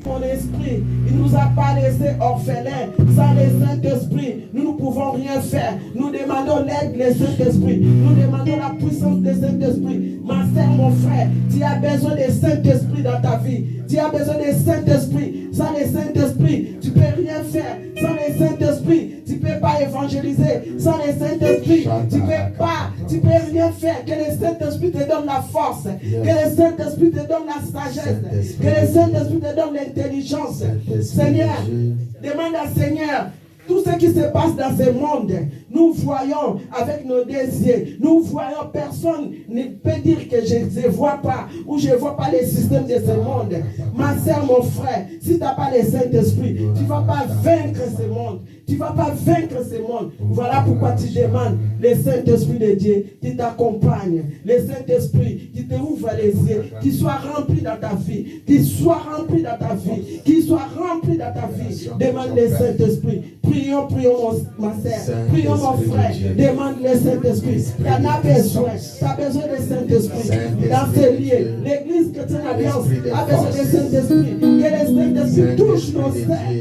Mon esprit, il ne nous a pas laissés orphelins. Sans le Saint-Esprit, nous ne pouvons rien faire. Nous demandons l'aide du Saint-Esprit. Nous demandons la puissance du Saint-Esprit. Ma soeur, mon frère, tu as besoin du Saint-Esprit dans ta vie. Tu as besoin du Saint-Esprit. Sans le Saint-Esprit, tu ne peux rien faire. Sans le Saint-Esprit, tu ne peux pas évangéliser. Sans le Saint-Esprit, tu ne peux rien faire. Que le Saint-Esprit te donne la force. Que le Saint-Esprit te donne la sagesse. Que le Saint-Esprit te donne l'intelligence. Seigneur, demande à Seigneur. Tout ce qui se passe dans ce monde, nous voyons avec nos désirs, nous voyons, personne ne peut dire que je ne vois pas ou je ne vois pas les systèmes de ce monde. Ma soeur, mon frère, si tu n'as pas le Saint-Esprit, tu ne vas pas vaincre ce monde. Tu ne vas pas vaincre ce monde. Voilà pourquoi tu demandes le Saint-Esprit de Dieu qui t'accompagne. Le Saint-Esprit qui te ouvre les yeux, qui soit rempli dans ta vie, qui soit rempli dans ta vie, qui soit rempli dans ta vie. Demande le Saint-Esprit. Prions, ma soeur. Prions, mon frère. Demande le Saint-Esprit. Tu en as besoin. Tu as besoin du Saint-Esprit. Dans ces lieux, l'Église chrétienne alliance a besoin du Saint-Esprit. Que le Saint-Esprit touche nos frères.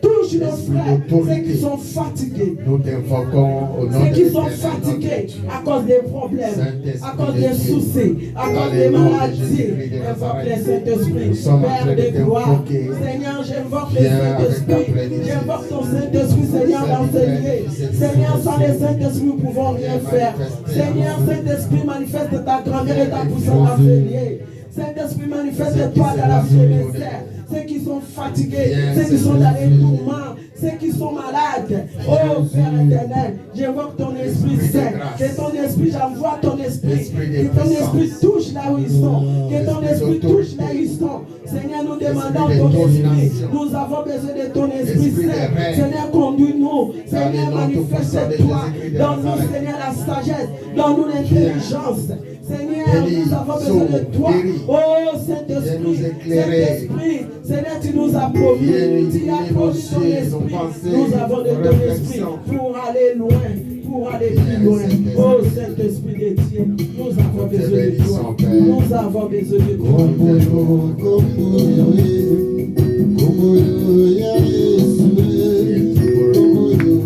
Touche nos frères. Ceux qui sont fatigués. Nous t'invoquons au nom ceux qui sont fatigués à cause des problèmes, à cause des soucis, à cause des maladies. Invoque le Saint-Esprit. Père de gloire. Seigneur, j'invoque le Saint-Esprit. J'invoque ton Saint-Esprit, Seigneur, dans ce lieu. Seigneur, sans le Saint-Esprit, nous ne pouvons rien faire. Seigneur, Saint-Esprit, manifeste ta grandeur et ta puissance dans ce lieu. Saint-Esprit, manifeste-toi dans la faiblesse. Ceux qui sont fatigués, ceux qui sont dans les tourments, ceux qui sont malades. Oh Père éternel, j'invoque ton Esprit Saint. Que ton Esprit, j'envoie ton Esprit. Que ton Esprit touche là où ils sont. Que ton Esprit touche là où ils sont. Seigneur, nous demandons ton Esprit. Nous avons besoin de ton Esprit Saint. Seigneur, conduis-nous. Seigneur, manifeste-toi. Donne-nous, Seigneur, la sagesse. Donne-nous l'intelligence. Seigneur, nous avons besoin de toi. Oh Saint-Esprit, Saint-Esprit, Seigneur, tu nous as promis. Tu as promis ton Esprit. Nous avons de ton Esprit pour aller loin, pour aller plus loin. Oh Saint-Esprit de Dieu, nous avons besoin de toi. Nous avons besoin de toi.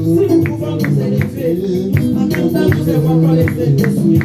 Si nous pouvons nous élever, en même temps nous évoquons le Saint-Esprit.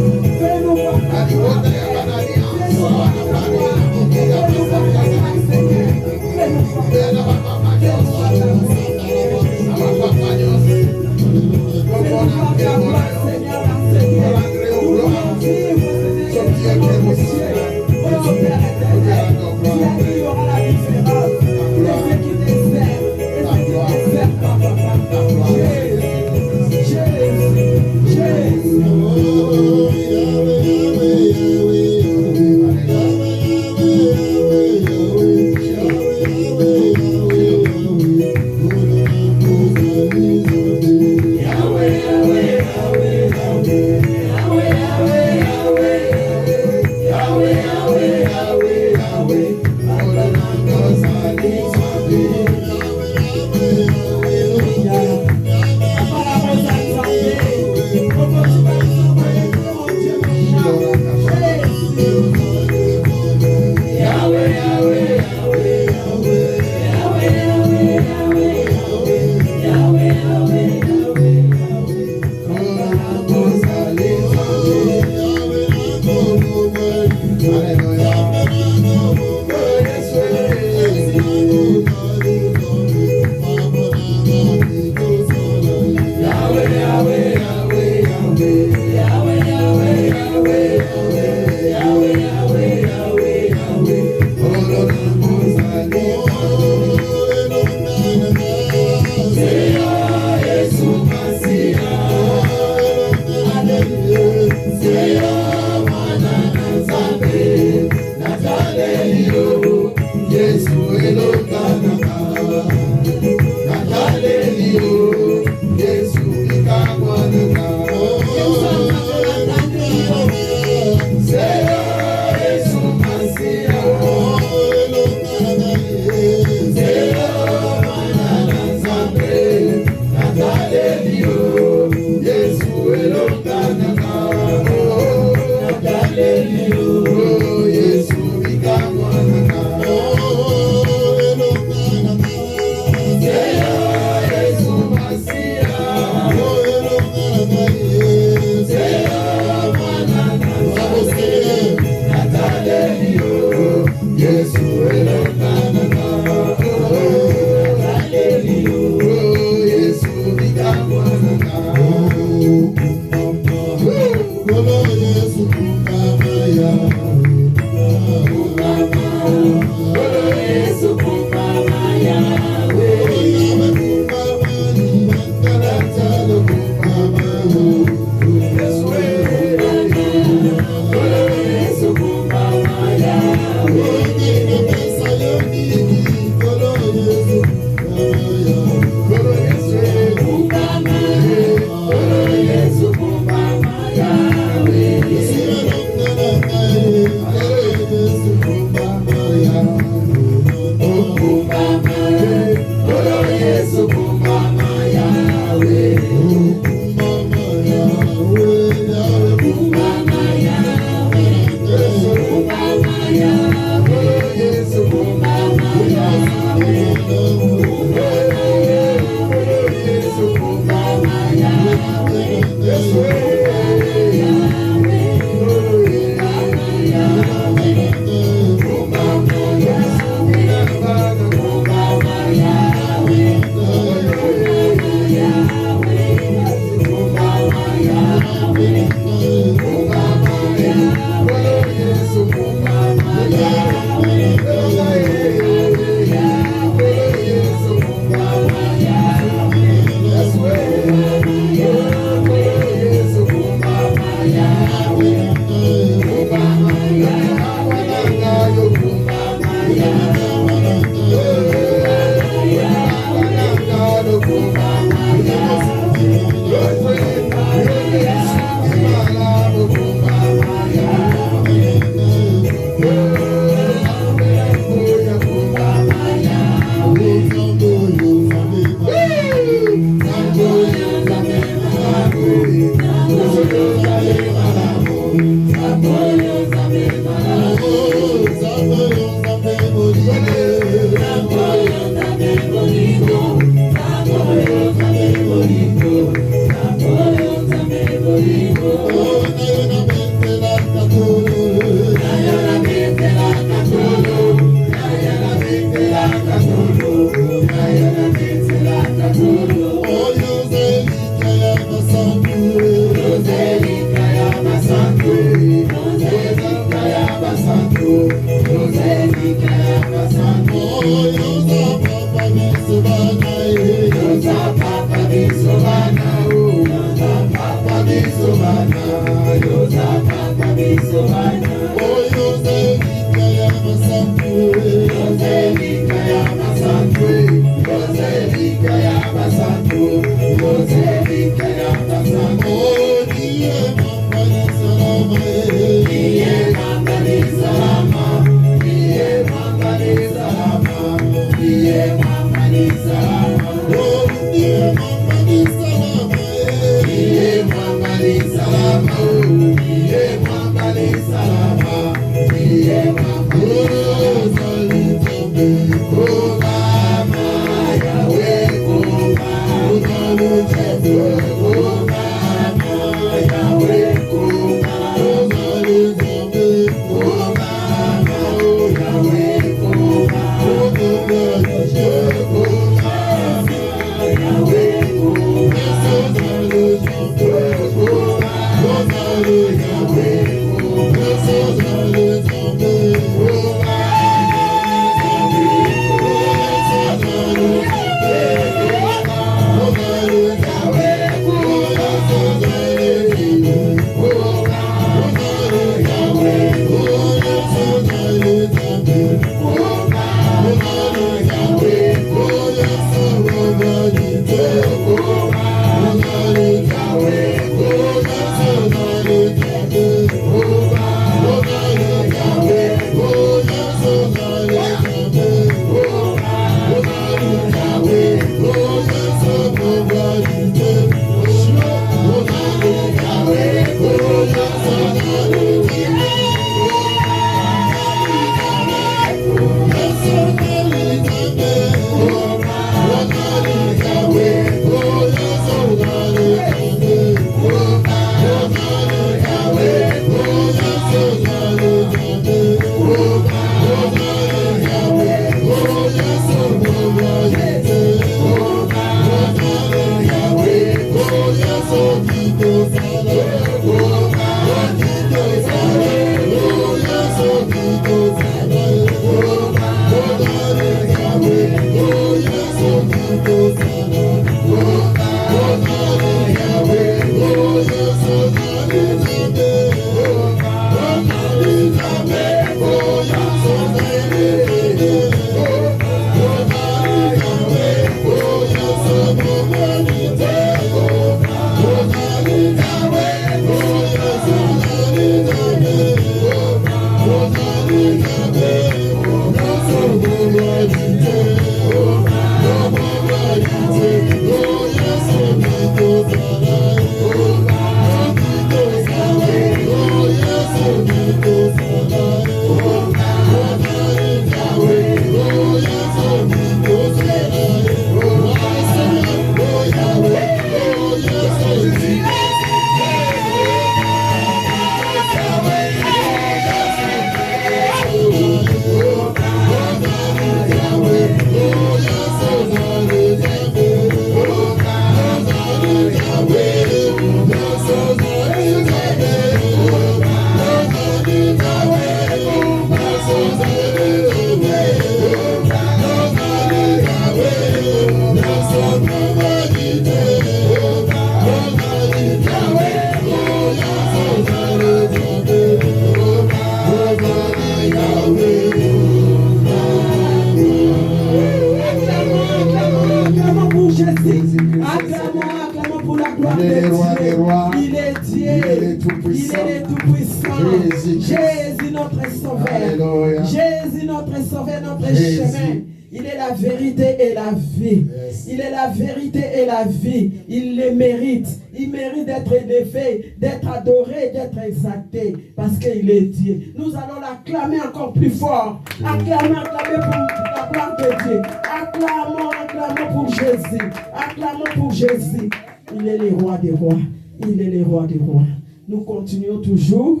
Jésus notre sauveur. Jésus notre sauveur, notre chemin. Il est la vérité et la vie. Il est la vérité et la vie. Il le mérite. Il mérite d'être élevé, d'être adoré, d'être exalté. Parce qu'il est Dieu. Nous allons l'acclamer encore plus fort. Acclamons pour la gloire de Dieu. Acclamons pour Jésus. Acclamons pour Jésus. Il est le roi des rois. Il est le roi des rois. Nous continuons toujours.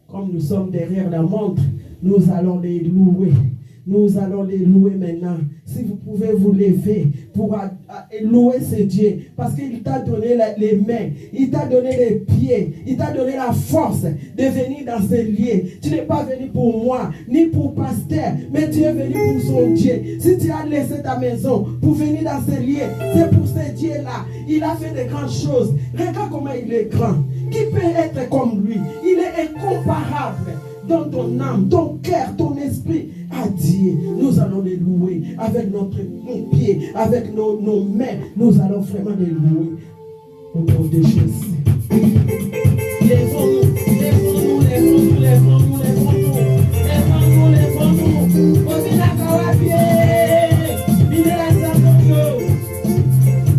Comme nous sommes derrière la montre, nous allons les louer. Nous allons les louer maintenant. Si vous pouvez vous lever pour louer ce Dieu. Parce qu'il t'a donné les mains. Il t'a donné les pieds. Il t'a donné la force de venir dans ce lieu. Tu n'es pas venu pour moi, ni pour pasteur. Mais tu es venu pour son Dieu. Si tu as laissé ta maison pour venir dans ce lieu, c'est pour ce Dieu-là. Il a fait de grandes choses. Regarde comment il est grand. Qui peut être comme lui? Il est incomparable. Dans ton âme, ton cœur, ton esprit, à Dieu. Nous allons les louer avec notre pied, avec nos mains. Nous allons vraiment les louer au nom de Jésus. Lèvons-nous, lèvons-nous, lèvons-nous, lèvons-nous, lèvons-nous, lèvons-nous, lèvons-nous. Posez la caille à pied. Venez la salle.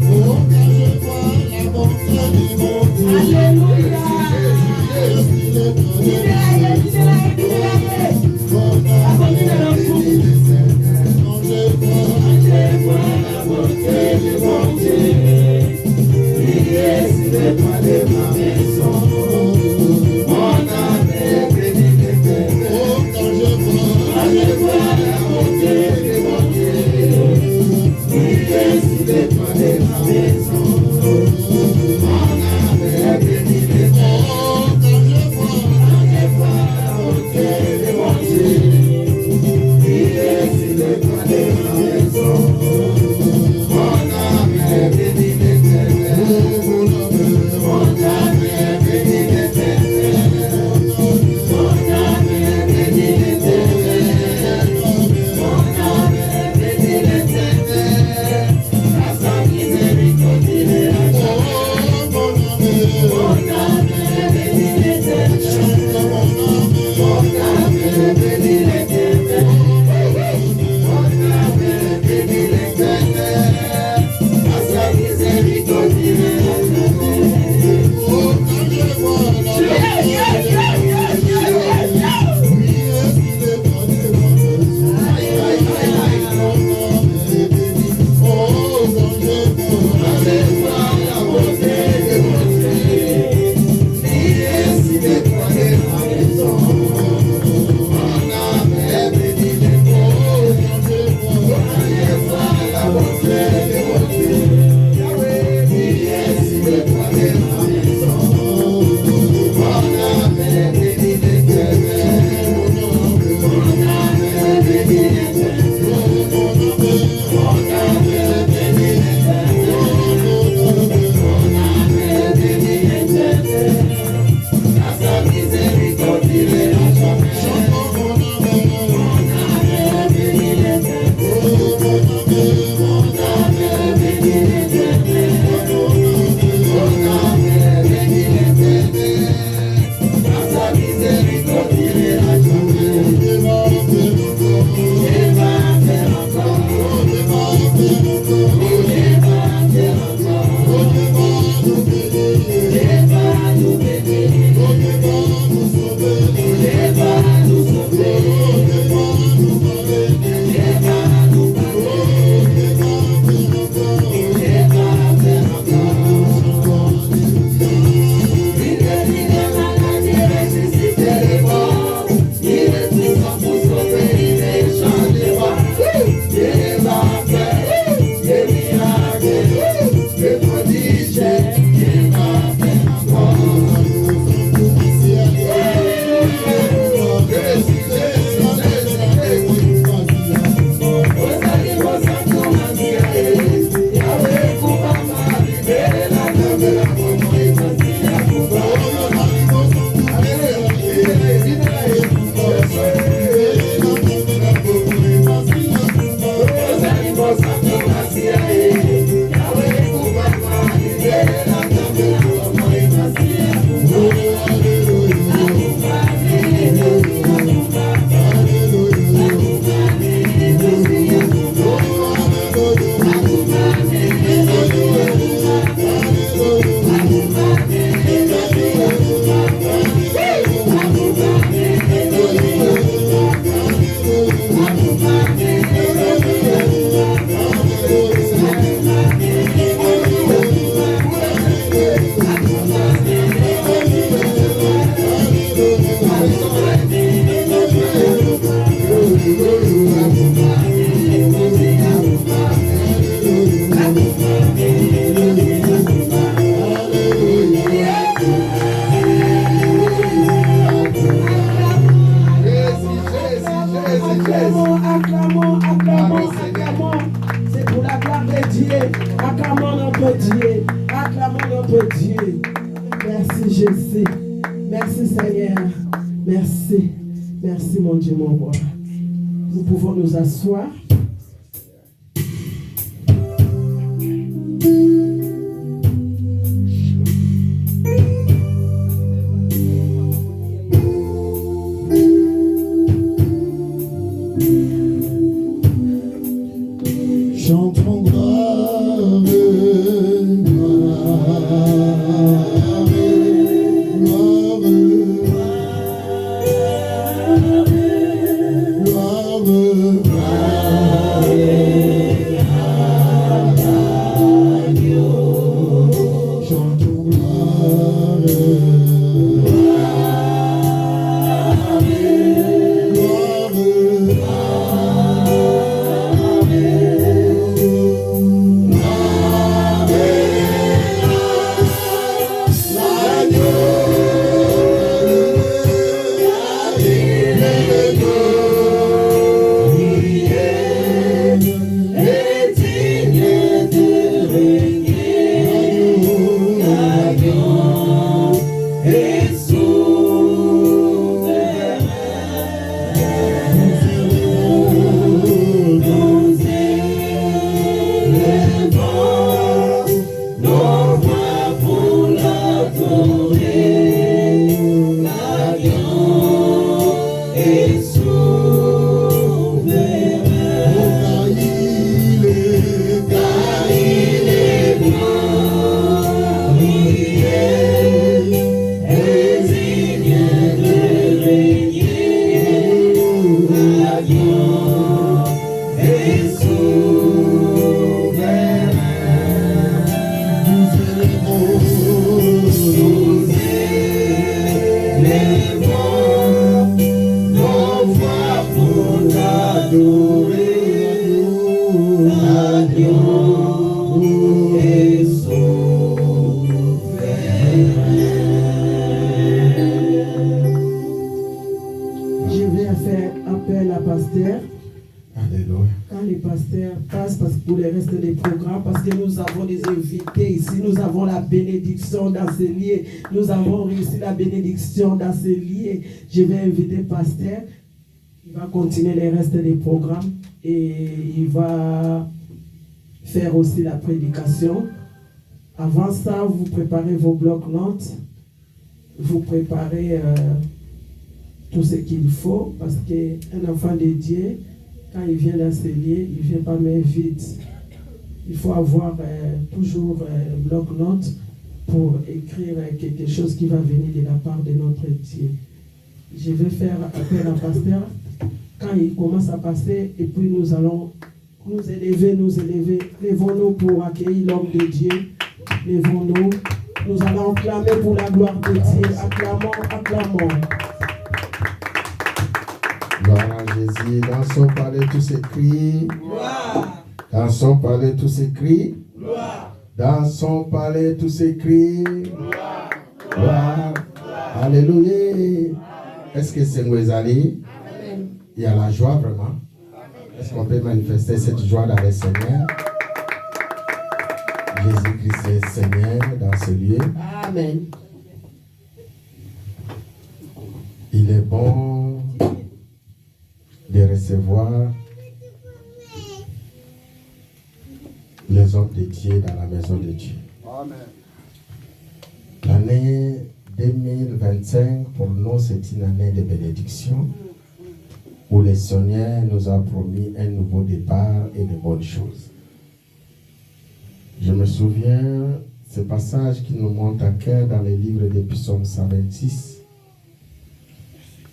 Oh, quand je vois la bonté du monde. Alléluia. Nous pouvons nous asseoir. Chantons gloire, Dans ce lieu, nous avons réussi la bénédiction dans ce lieu. Je vais inviter le pasteur. Il va continuer les restes des programmes et il va faire aussi la prédication. Avant ça, vous préparez vos blocs-notes, vous préparez tout ce qu'il faut parce qu'un enfant de Dieu, quand il vient dans ce lieu, il ne vient pas main vide. Il faut avoir toujours bloc-notes pour écrire quelque chose qui va venir de la part de notre Dieu. Je vais faire appel à pasteur quand il commence à passer et puis nous allons nous élever. Lèvons-nous pour accueillir l'homme de Dieu. Lèvons-nous. Nous allons acclamer pour la gloire de Dieu. Acclamons. Gloire à Jésus. Dans son palais tous ces cris. Gloire. Dans son palais tous ces cris. Gloire. Dans son palais tous ces cris. Gloire. Gloire. Alléluia. Est-ce que c'est Mwezali? Il y a la joie vraiment. Est-ce qu'on peut manifester cette joie dans le Seigneur? Jésus-Christ est Seigneur dans ce lieu. Amen. Il est bon de recevoir les hommes de Dieu dans la maison de Dieu. Amen. L'année 2025, pour nous, c'est une année de bénédiction où le Seigneur nous a promis un nouveau départ et de bonnes choses. Je me souviens, ce passage qui nous monte à cœur dans le livre des Psaumes 126,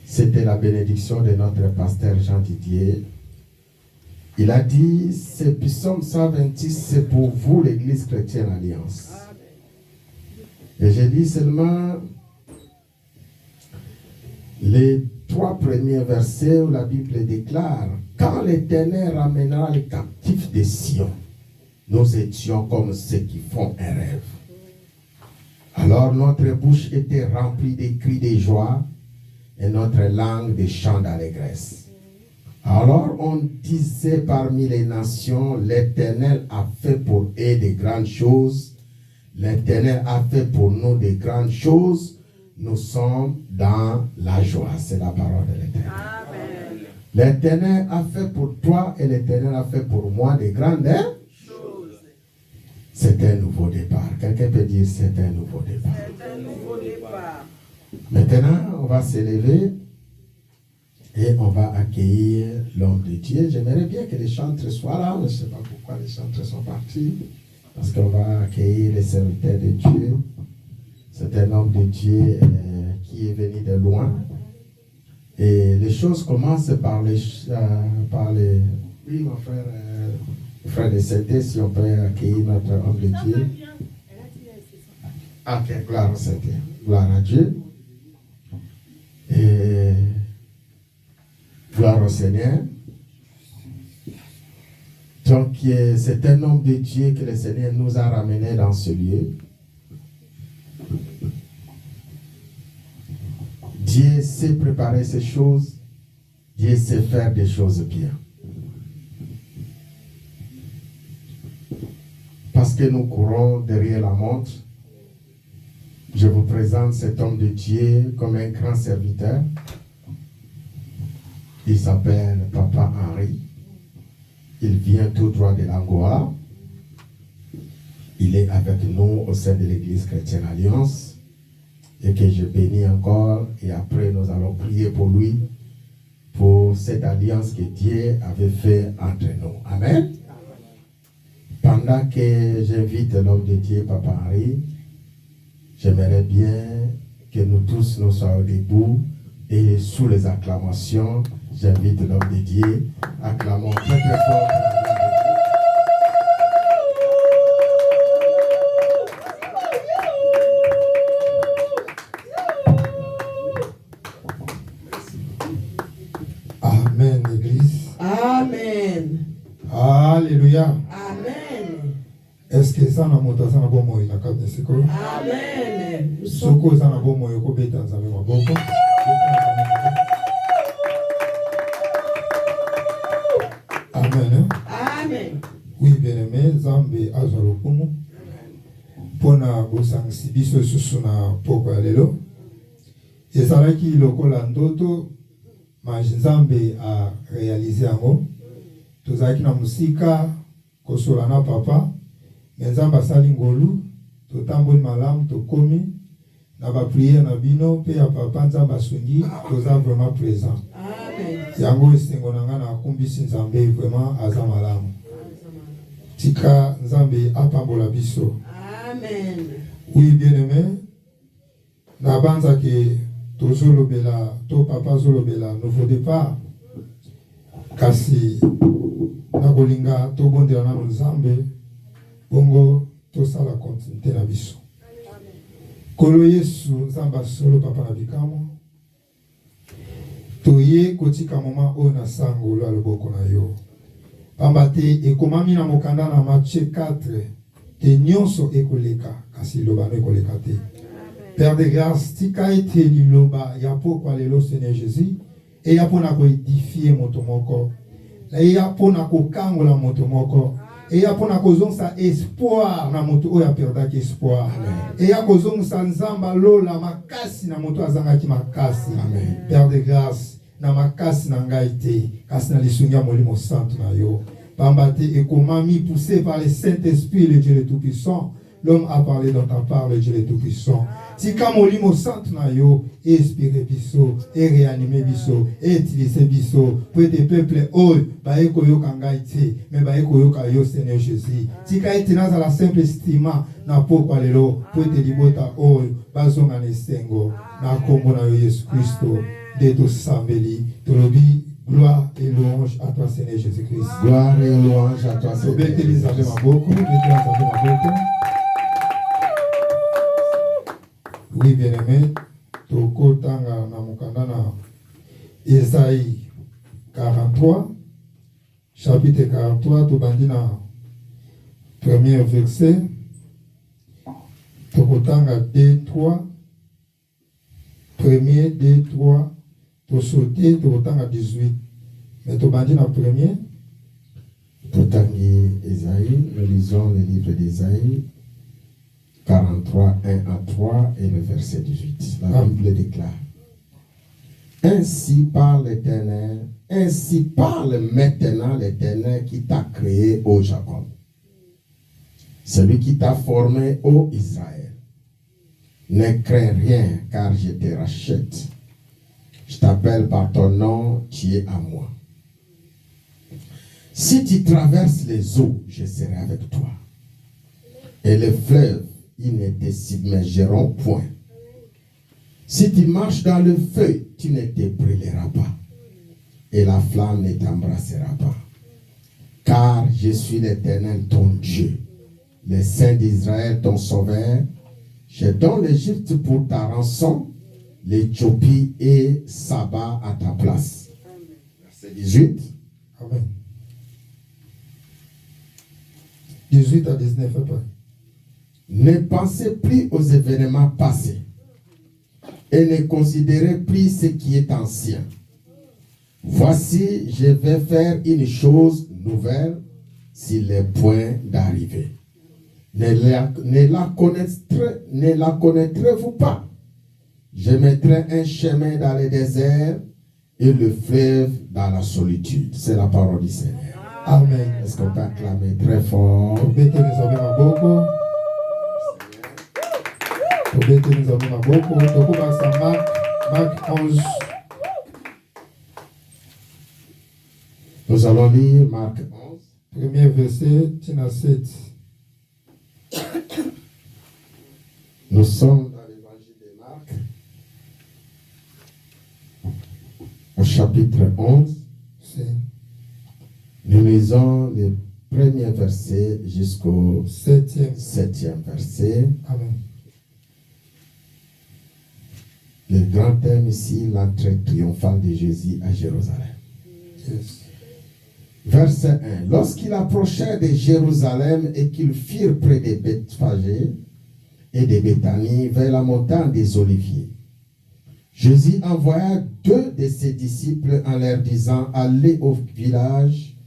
c'était la bénédiction de notre pasteur Jean Didier. Il a dit, ce Psaume 126, c'est pour vous, l'Église chrétienne Alliance. Et j'ai dit seulement les 3 premiers versets où la Bible déclare, quand l'Éternel ramènera les captifs de Sion, nous étions comme ceux qui font un rêve. Alors notre bouche était remplie de cris de joie et notre langue de chants d'allégresse. Alors on disait parmi les nations, l'Éternel a fait pour eux de grandes choses. L'Éternel a fait pour nous de grandes choses. Nous sommes dans la joie. C'est la parole de l'Éternel. L'Éternel a fait pour toi et l'Éternel a fait pour moi des grandes choses. C'est un nouveau départ. Quelqu'un peut dire c'est un nouveau départ. C'est un nouveau départ. Maintenant, on va s'élever et on va accueillir l'homme de Dieu. J'aimerais bien que les chantres soient là. Je ne sais pas pourquoi les chantres sont partis. Parce qu'on va accueillir les serviteurs de Dieu. C'est un homme de Dieu qui est venu de loin. Et les choses commencent par les oui, mon frère, frère de Saint-Thé, si on peut accueillir notre homme de Dieu. Ok, gloire au Saint-Thé. Gloire à Dieu. Et gloire au Seigneur. Donc, c'est un homme de Dieu que le Seigneur nous a ramené dans ce lieu. Dieu sait préparer ces choses. Dieu sait faire des choses bien. Parce que nous courons derrière la montre, je vous présente cet homme de Dieu comme un grand serviteur. Il s'appelle Papa Henri. Il vient tout droit de l'Angola. Il est avec nous au sein de l'Église chrétienne Alliance. Et que je bénis encore. Et après, nous allons prier pour lui, pour cette alliance que Dieu avait fait entre nous. Amen. Pendant que j'invite l'homme de Dieu, Papa Henri, j'aimerais bien que nous tous nous soyons debout et sous les acclamations, j'invite l'homme de Dieu. Acclamons très très fort. Amen, Église. Amen. Alléluia. Amen. Est-ce que ça n'a pas ça n'a pas moi la carte de secours? Amen. Soko ça n'a pas moi ko beta nzambe maboko. Amen. Amen. Oui, bien-aimé, Nzambe azalokumu. Pona bosangisi biso susu na poko ya lelo. Ezalaki lokola ndoto mais Nzambe a réalisé yango. Tozalaki na musika kosola na papa. Nzambe asali ngolu, totamboli malamu, tokomi na ba prière na bino pe ya papa Nzambe asungi, toza vraiment présent. Amen. Yango esengo na nga na kumbisi Nzambe vraiment aza malamu. Tika Nzambe apambola biso. Amen. Oui, bien-aimé, na banza ke tozolobela, to papa zolobela nouveau départ. Kasi na kolinga to bondela na Nzambe bongo tosala continuité na biso. Kolo Yesu Nzamba solo papa na bikamo. Toye kotika moma o na sango lo aloboko na yo. Pambate ekomami na mokanda na Matthieu 4 te nyonso ekoleka kasi loba ekoleka te. Père de grâce tika ete liloba ya pokwa lelo Seigneur Jésus et ya pona ko édifier moto moko. Et ya pona ko kangola moto moko. Et ya pona kozongisa espoir na moto oyo aperdaki espoir. Et ya kozongisa Nzamba lola makasi na moto azangaki makasi. Amen. Père de grâce na makasi na ngai te kasi na lisungi ya Molimo Santo na yo. Pambate ekomami poussé par le Saint-Esprit, le Dieu le Tout-Puissant. L'homme a parlé dans ta part, le Dieu le Tout-Puissant. Tika Molimo Santo na yo, inspiré biso, et réanimé biso, et utilisé biso, pour tes peuples eux, baeko yo kangaite, mais baeko yo kayo Seigneur Jésus. Tika etina la simple estima, na pokwa lelo, pour te libota eux, bazonga nesengo, na kombo na yo Yesu Christo, de to sambeli, to lobi, gloire et louange à toi Seigneur Jésus-Christ. Gloire et louange à toi, So Seigneur. bete Elisabeth Maboko, bete Elisabeth Maboko. Oui, bien-aimé, toko tanga na mukanda na Esaïe 43, chapitre 43, to bandi na premier verset, toko tanga 2, 3, premier, 2, 3, to sauter, toko tanga 18, mais to bandi na premier. Totangi Esaïe, nous lisons le livre d'Esaïe 43, 1 à 3 et le verset 18. La Bible déclare: Ainsi parle l'Éternel, ainsi parle maintenant l'Éternel qui t'a créé, ô Jacob. Celui qui t'a formé, ô Israël. Ne crains rien, car je te rachète. Je t'appelle par ton nom, tu es à moi. Si tu traverses les eaux, je serai avec toi. Et les fleuves, ils ne te submergeront point. Si tu marches dans le feu, tu ne te brûleras pas. Et la flamme ne t'embrassera pas. Car je suis l'Éternel, ton Dieu, le Saint d'Israël, ton sauveur. Je donne l'Égypte pour ta rançon, l'Éthiopie et Saba à ta place. Verset 18. Amen. 18 à 19 après. Ne pensez plus aux événements passés et ne considérez plus ce qui est ancien. Voici, je vais faire une chose nouvelle s'il est point d'arriver. Ne la connaîtrez-vous pas? Je mettrai un chemin dans le désert et le fleuve dans la solitude. C'est la parole du Seigneur. Amen. Est-ce qu'on peut acclamer très fort? Marc 11. Nous allons lire Marc 11. Premier verset, Tina 7. Nous sommes dans l'évangile de Marc, au chapitre 11. Nous lisons le premier verset jusqu'au 7e verset. Amen. Le grand thème ici, l'entrée triomphale de Jésus à Jérusalem. Yes. Verset 1. Lorsqu'ils approchèrent de Jérusalem et qu'ils firent près de Bethphagée et de Béthanie vers la montagne des Oliviers, Jésus envoya 2 de ses disciples en leur disant: allez au village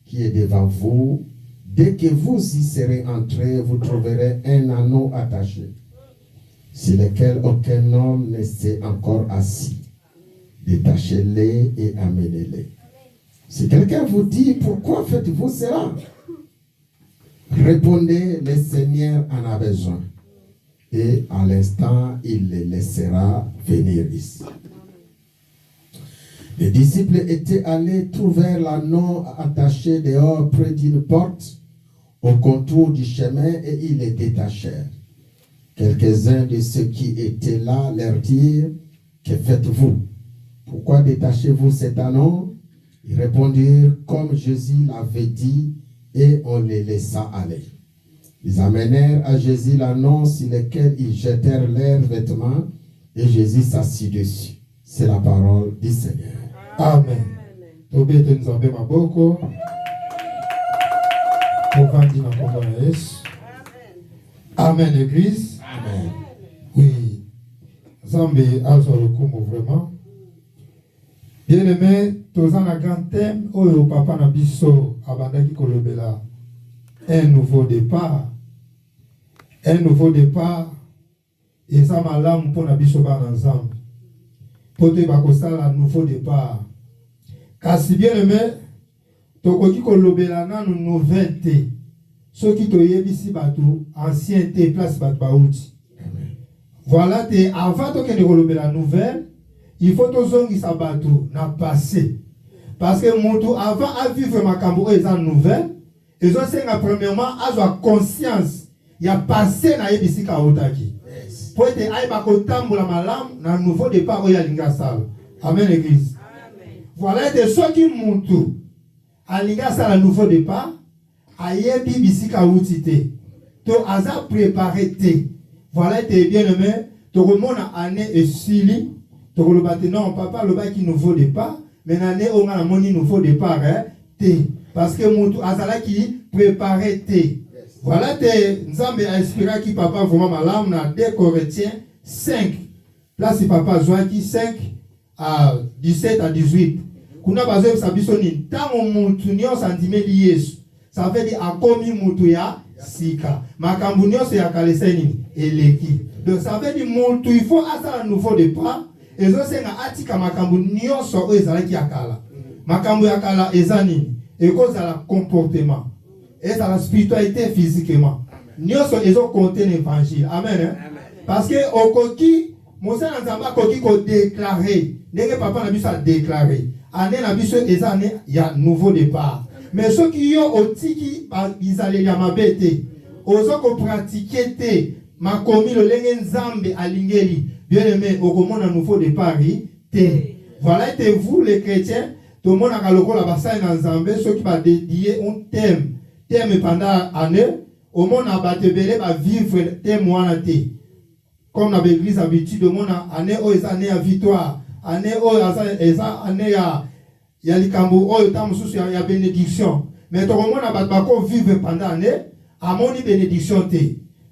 qui est devant vous. Dès que vous y serez entrés, vous trouverez un anneau attaché, sur lequel aucun homme ne s'est encore assis. Détachez-les et amenez-les. Si quelqu'un vous dit: pourquoi faites-vous cela? Répondez: le Seigneur en a besoin. Et à l'instant, il les laissera venir ici. Les disciples étaient allés, trouvèrent l'anneau attaché dehors près d'une porte au contour du chemin et ils les détachèrent. Quelques-uns de ceux qui étaient là leur dirent: que faites-vous? Pourquoi détachez-vous cet anneau? Ils répondirent comme Jésus l'avait dit et on les laissa aller. Ils amenèrent à Jésus l'anneau sur lequel ils jetèrent leurs vêtements et Jésus s'assit dessus. C'est la parole du Seigneur. Amen. Amen, Église. Amen. Oui. Zambé a le coup vraiment. Bien aimé, tous un grand thème, oh papa Nabiso, abandaki kolobela. Un nouveau départ. Un nouveau départ. Et ça m'a l'âme pour Nabiso ban ensemble. Pour te bakosala un nouveau départ. Car si bien aimé, tokoki kolobela na nouveauté. Ceux qui te yebisi batou, ancienneté, place batou baouti. Voilà, avant que tu kolobela la nouvelle, il faut que tu batou na passé. Parce que mon avant à vivre ma cambo et en nouvelle, ils ont premièrement avoir conscience. Il y a passé na yebisi kaotaki. Pour être aïba kotambola malam na nouveau départ ya lingasal. Amen l'église. Voilà de ceux qui montent à lingasal nouveau départ, ayebi bisika outité. To aza préparé té. Voilà te bien aimé, to remonte année et sili, to le baté non papa le bac qui nouveau départ, mais l'année on a moni nouveau départ té parce que mon azala qui préparé té. Voilà te nzambe a inspiré qui papa vraiment malam na 2 Corinthiens 5. Là si papa Joaki 5 à 17 à 18. Kuna bazo sabiso ni tango muntu nyo sandimeli Yesu. Ça veut dire a komi mutu ya sika. Makambu nyonso ya kalesa nini eleki. Donc ça veut dire muntu il faut asa un nouveau départ ezosenga atika makambo nyonso oyo ezalaki ya kala. Makambo ya kala eza nini? Ekozala comportement, ezala spiritualité physiquement. Nyonso ezo compter l'évangile. Amen. Parce que okoki Mosala Nzamba koki ko déclarer, ndenge papa na biso a déclaré. Année na biso eza année ya nouveau départ. Mais ceux qui yo otiki izaleli ya mabete, ozo ko pratiquer te makomi lo lenge nzambe alingeli. Bien aimé, okomona nouveau départ te. Voilà, et vous les chrétiens, tout le monde a lokola basai na nzambe, ceux qui va dédier un thème pendant année, au monde a batebele va vivre thème wana te. Comme dans l'église habitude, au monde année o eza année à victoire, année o eza année ya likambo o tam susu ya bénédiction. Mais tout le monde a batako vivre pendant année, à moni bénédiction te.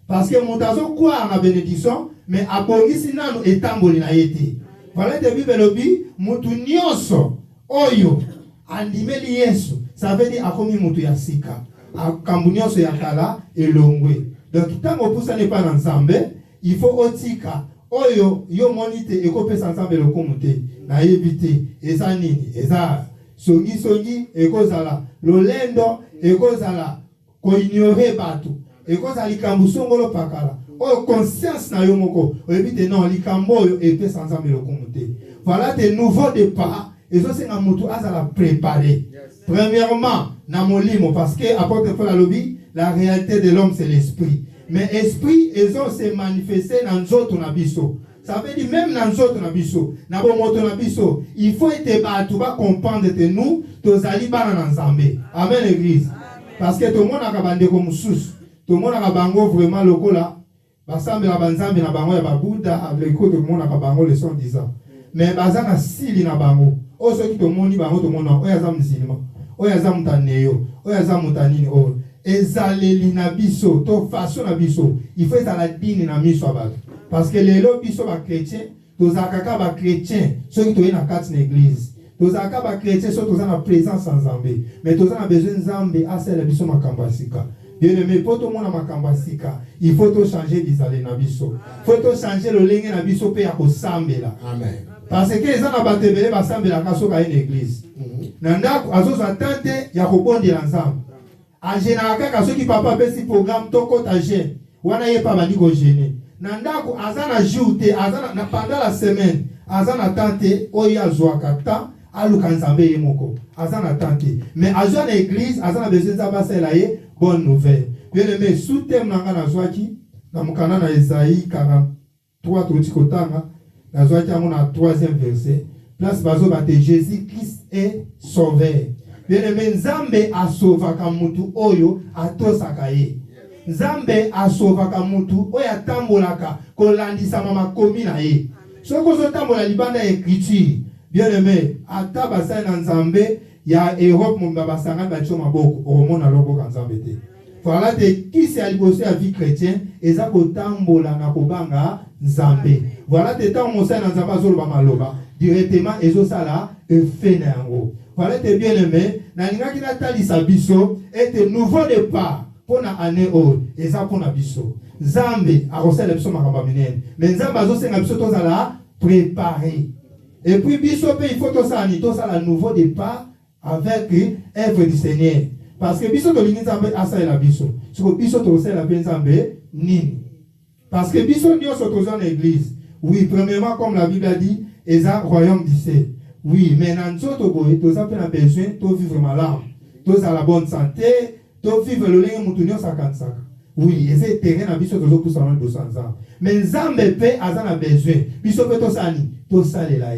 Parce que mon tazo quoi en bénédiction, mais abongisi nanu etamboli na yete. Voilà te Bible lobi mutu nyonso oyo andimeli Yesu, ça veut dire akomi mutu ya sika. Akambu nyonso ya kala elongwe. Donc tango pusa ne pas ensemble, il faut otika oyo yo monite ekopesa ensemble lokomute na yebite eza nini eza songi ekozala lolendo ekozala ko ignorer batu ekozala likambo songolo pakala oyo conscience na yo moko oyebite non likambo oyo epesa ensemble lokomute. Voilà de nouveaux départ ezosenga mutu azala préparé. Premièrement na molimo parce que apôtre Paul a lobby la réalité de l'homme c'est l'esprit. Mais esprit ezo se manifester dans nzoto na biso. Ça veut dire même dans nzoto na biso, na bomoto na biso, il faut être batu ba comprendre que nous tozali bana na Nzambe. Amen l'église. Parce que tout le monde a bandé comme sous. Tout le monde a bango vraiment lokola. Basambe la banzambe na bango ya babuda avec tout le monde a bango le son disant. Mais bazana sili na bango. O so ki to moni bango to mona o ya zam silima. O ya zam taneyo, o ya zam tanini o. Ezaleli na biso to façon na biso il faut être la dine na miso abatu parce que les lots biso ba chrétien tozakaka ba chrétien ceux qui toyena kati na église tozaka ba chrétien ceux tozana présence en Nzambe mais tozana besoin Nzambe asala biso makambo asika. Bien aimé pour tout monde makambo asika il faut to changer bizale na biso faut to changer le lenge na biso pe ya ko sambela. Amen. Parce que les ana batebele ba sambela ka soka une église na ndako azozo atante ya ko bondela Nzambe. Agena kaka ceux qui papa pesi programme toko ta gêne wana ye pa bandi ko gêner nandako azana joute azana na pendant la semaine azana tante oya zwaka ta aluka Nzambe ye moko azana tante mais azwa na église azana besoin za basela ye bonne nouvelle. Bien aimé sous thème nanga na zwaki na mukana na Isaïe 43 totikotanga na zwaki amu na 3e verset place bazo bate Jésus Christ est sauveur. Bien aimé Nzambe asovaka mutu oyo atosaka ye. Nzambe asovaka mutu oyo atambolaka kolandisa makomi na ye. Soko zo tambola libanda écriture. Bien aimé ata basai na Nzambe ya Europe mumba basanga bacho maboko omona loboko Nzambe te. Voilà te kisi aliboso ya vie chrétien eza kotambola na kobanga Nzambe. Voilà te tant mosai na Nzambe azoloba maloba directement ezosala effet na yango. Voilà te bien aimé na ngaki na talisa biso et nouveau départ pour na année old eza pour na biso Nzambe akosala biso makamba minene mais Nzambe azosenga biso tozala préparer et puis biso pe il faut tosala nouveau départ avec œuvre du Seigneur parce que biso to lingi Nzambe asala biso siko biso to sala pe Nzambe nini parce que biso nyonso toza na église oui premièrement comme la Bible a dit eza royaume du ciel. Oui, mais dans notre boy, tous a besoin de vivre malade, tous à la bonne santé, de vivre le lien moutonnier sa cancer. Oui, et c'est terrain à biso toujours pour s'en 200 ans. Mais Nzambe paix a besoin. Biso peut tous ani, tous aller là.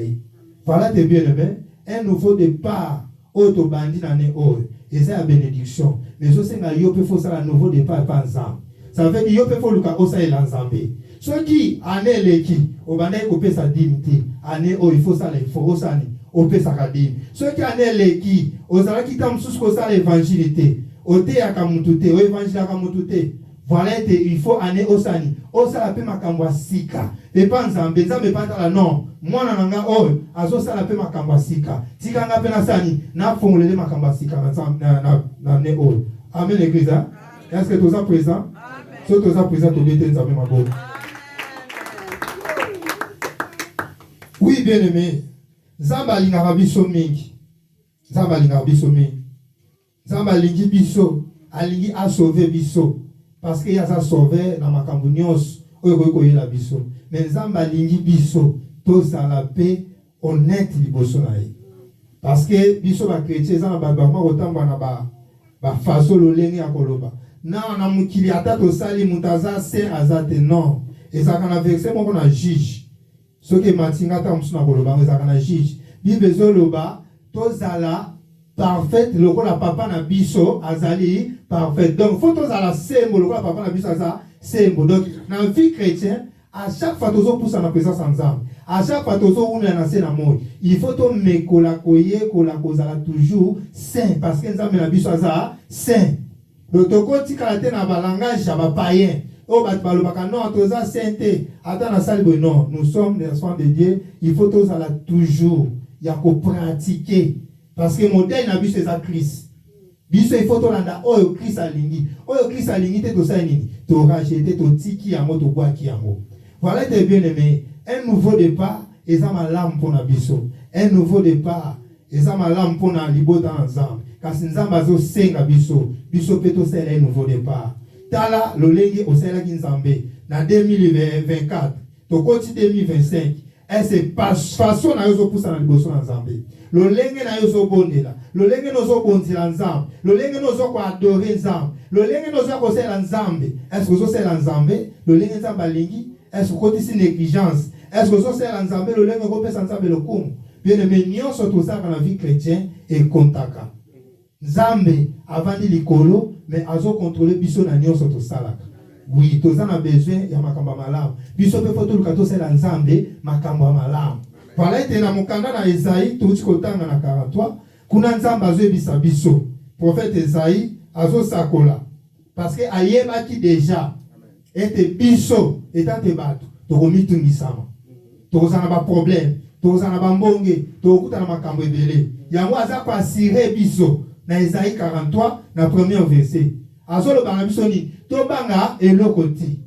Voilà te bien aimé, un nouveau départ auto bandit l'année haute. Et c'est la bénédiction. Mais aussi nga yo peut faut ça un nouveau départ par Nzambe. Ça veut dire yo peut faut luka osa el Nzambe. Ceux qui année leki, au bandai coupé sa dignité, année il faut ça il faut osani. Au pesakadine ceux qui année leki ozala kitam sous ko ça l'évangilité ote akamutute o évangile akamutute voilà il faut année osani osala pe makambo sika et pas Nzambe pas la non moi nanga o azo sala pe makambo sika tikanga pe na sani na fongolele makambo sika na ne o. Amen l'église. Est-ce que tous à présent so tous à présent to bete Nzambe mabo Oui, bien aimé. Zamba lingaka biso mingi. Zamba lingaka biso mingi. Zamba lingi biso. Alingi a sauvé biso. Parce qu'il y a ça sauvé dans ma cambunios. La biso. Mais Zamba lingi biso. Tous à la paix. Honnête liboso na ye. Parce que biso ba chrétien zamba ba otamba na ba faso lolenge ya koloba. Na mukili atato sali mutaza se azate non. Et ça kana verset moko na juge. Ce que matinga ta musuna koloba ça kana juge. Bible zoloba tozala parfait lokola papa na biso azali parfait. Donc faut tozala sembo lokola papa na biso azali sembo. Donc na vie chrétien à chaque fois tozo poussa na présence ensemble. À chaque fois tozo una na na moi. Il faut to mekola koye kola kozala toujours saint parce que nzambe na biso azali saint. Donc tokoti kalate na balangage ya ba païen. Oh bat balobaka non toza sainté. Attends na salle non, nous sommes des enfants de Dieu, il faut tozala toujours ya ko pratiquer parce que modèle na biso c'est Christ. Biso il faut to landa oyo Christ alingi. Oyo Christ alingi te to sa nini? To racheter to tiki yango to boaki yango. Voilà tes bien-aimés, un nouveau départ et ça ma lampe pour na biso. Un nouveau départ et ça ma lampe pour na libota ensemble. Kasi nzamba zo senga biso. Biso peto c'est un nouveau départ. Tala lolenge osela ki nzambe na 2024 to koti 2025 et c'est pas façon na yozo pousa na liboso na nzambe lolenge na yozo bondela lolenge nozo bondela nzambe lolenge nozo ko adorer nzambe lolenge nozo ko sela nzambe est-ce que ozo sela nzambe lolenge nzamba lingi est-ce que koti si négligence est-ce que ozo sela nzambe lolenge ko pesa nzambe lokumu bien aimé nyonso to saka na vie chrétien et kontaka nzambe avandi likolo mais azo contrôler biso na nyonso to salaka. Oui, toza na besoin ya makamba malamu. Biso pe foto lukato sela nzambe makamba malamu. Voilà ete na mukanda na Esaïe tuti kotanga na 43 kuna nzambe azo ebisa biso. Prophète Esaïe azo sakola parce que ayeba ki déjà ete biso etante bato to komitungisama. Toza na ba problème, toza na ba mbonge, to kuta na makambo ebele. Yango aza ko assurer biso. Na Esaïe 43 na premier verset azolo bana biso ni to banga eloko ti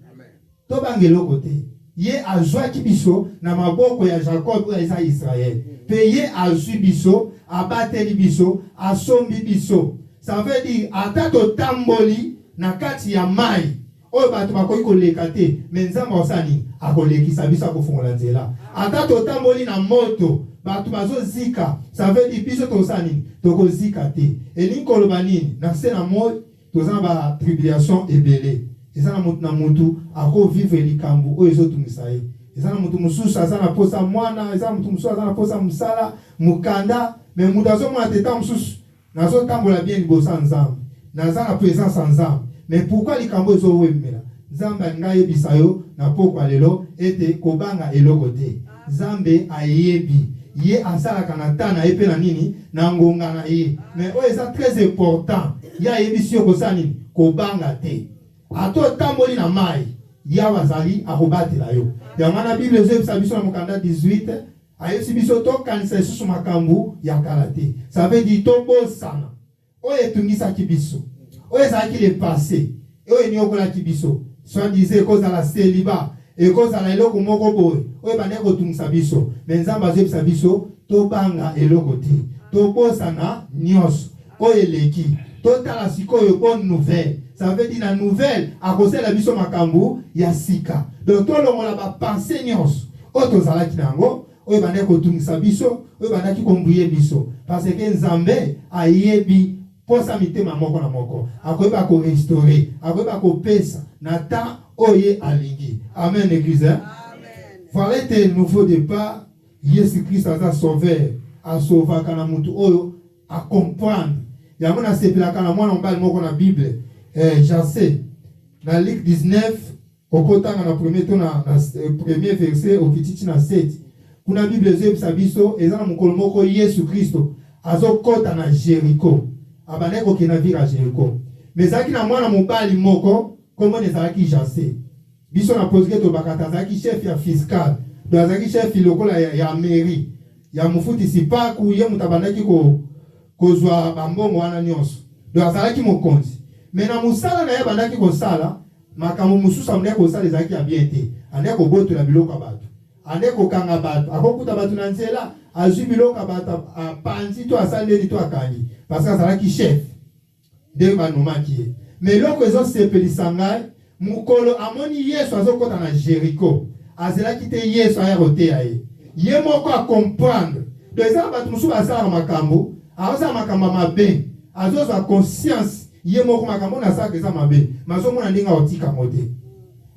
to banga eloko ti ye azwa ki biso na maboko ya Jacob ya Israël pe ye azwi biso abateli biso asombi biso ça veut dire atato tamboli na kati ya mai oyo bato bakoki koleka te mais nzambe osani akolekisa biso akofungola nzela atato tamboli na moto bato bazo zika ça veut dire biso tosani toko zika te elingi koloba nini na se na moi tozana ba tribulation ebele ezana mutu na mutu ako vivre likambo oyo ezotungisa ye ezana mutu mususu azana posa mwana ezana mutu mususu azana posa musala mukanda mais mutu azomona teta mususu nazo tambola bien libosa nzambe nazana présence nzambe mais pourquoi likambo ezowemela nzambe ngai yebisa yo na pokwa lelo ete kobanga eloko te nzambe ayebi ye asalaka na tana ye pe na nini na ngonga na ye mais oyo eza très important ya yebisi yo kosala nini kobanga te ato tamboli na mai yawe azali akobatela yo yango na bible ezobisa biso na mokanda 18 ayebisi biso tokanisa lisusu makambo ya kala te ça veut dire tobosana oyo etungisaki biso oyo ezalaki le passé oyo eniokolaki biso soit disait ekozala célibat ekozala eloko moko boye oyo bande kotungisa biso mais nzambe azobisa biso tobanga eloko te tobosana nyonso oyo eleki totala sikoyo bonne nouvelle ça veut dire la nouvelle akosela biso makambo ya sika donc tolongola bapense nyonso oyo tozalaki nango oyo bande kotungisa biso oyo bandaki kombuye biso parce que nzambe ayebi posa mitema moko na moko akoyeba korestaurer akoyeba kopesa na temps oye alingi amen église hein? Amen. Voilà ete nouveau départ Yesu Christ aza sauveur asovaka na mutu oyo a comprendre yango na sepelaka na mwana mobali moko na Bible Jase na Luc 19 okotanga na premier to na premier verset okititi na 7 kuna Bible ezebisa biso eza na mokolo moko Yesu Kristo azokota na Jericho abane kokena vira Jericho mais zaki na mwana mobali moko kombo ezalaki Jase biso na posike to bakata zaki chef ya fiscal do zaki chef lokola ya mairie ya mufutisi paku ye mutabandaki kozwa bambongo wana nyonso do azalaki mokonzi mais na musala na ye bandaki kosala makambo mususu amne kosala ezalaki ya bien te ane kobotola biloko ya bato ande kokanga bato akokuta bato na nzela azwi biloko bato apanzi to asali to akangi parce que azalaki chef nde banomaki ye mais eloko ezosepelisa ngai mokolo amoni Yesu azokota na Jericho azelaki te Yesu aya koteya ye moko acomprendre donc eza bato mosusu basalaka makambo azosala makambo mabe azozwa conscience ye moko makambo nasalaka eza mabe mazomona ndenge aotika ngo te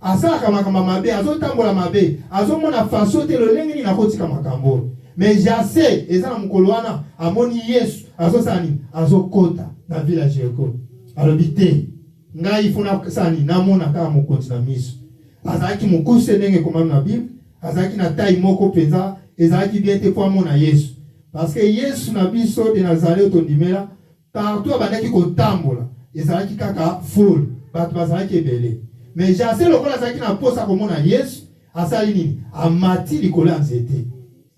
asalaka makambo mabe azotambola mabe azomona faso te lolenge nini akotika makambo mais jase eza na mokolo wana amoni Yesu azosala nini azokota na ville ya Jericho alobi te ngai ifuna sani namona kaka mokonzi na miso azalaki mokuse ndenge ekomami na Bible azalaki na taille moko mpenza ezalaki bien te po amona Yesu parce que Yesu na biso de Nazareth otondimela partout abandaki kotambola ezalaki kaka foule bato bazalaki ebele mais jase lokola azalaki na posa komona Yesu asali nini amati likolo ya nzete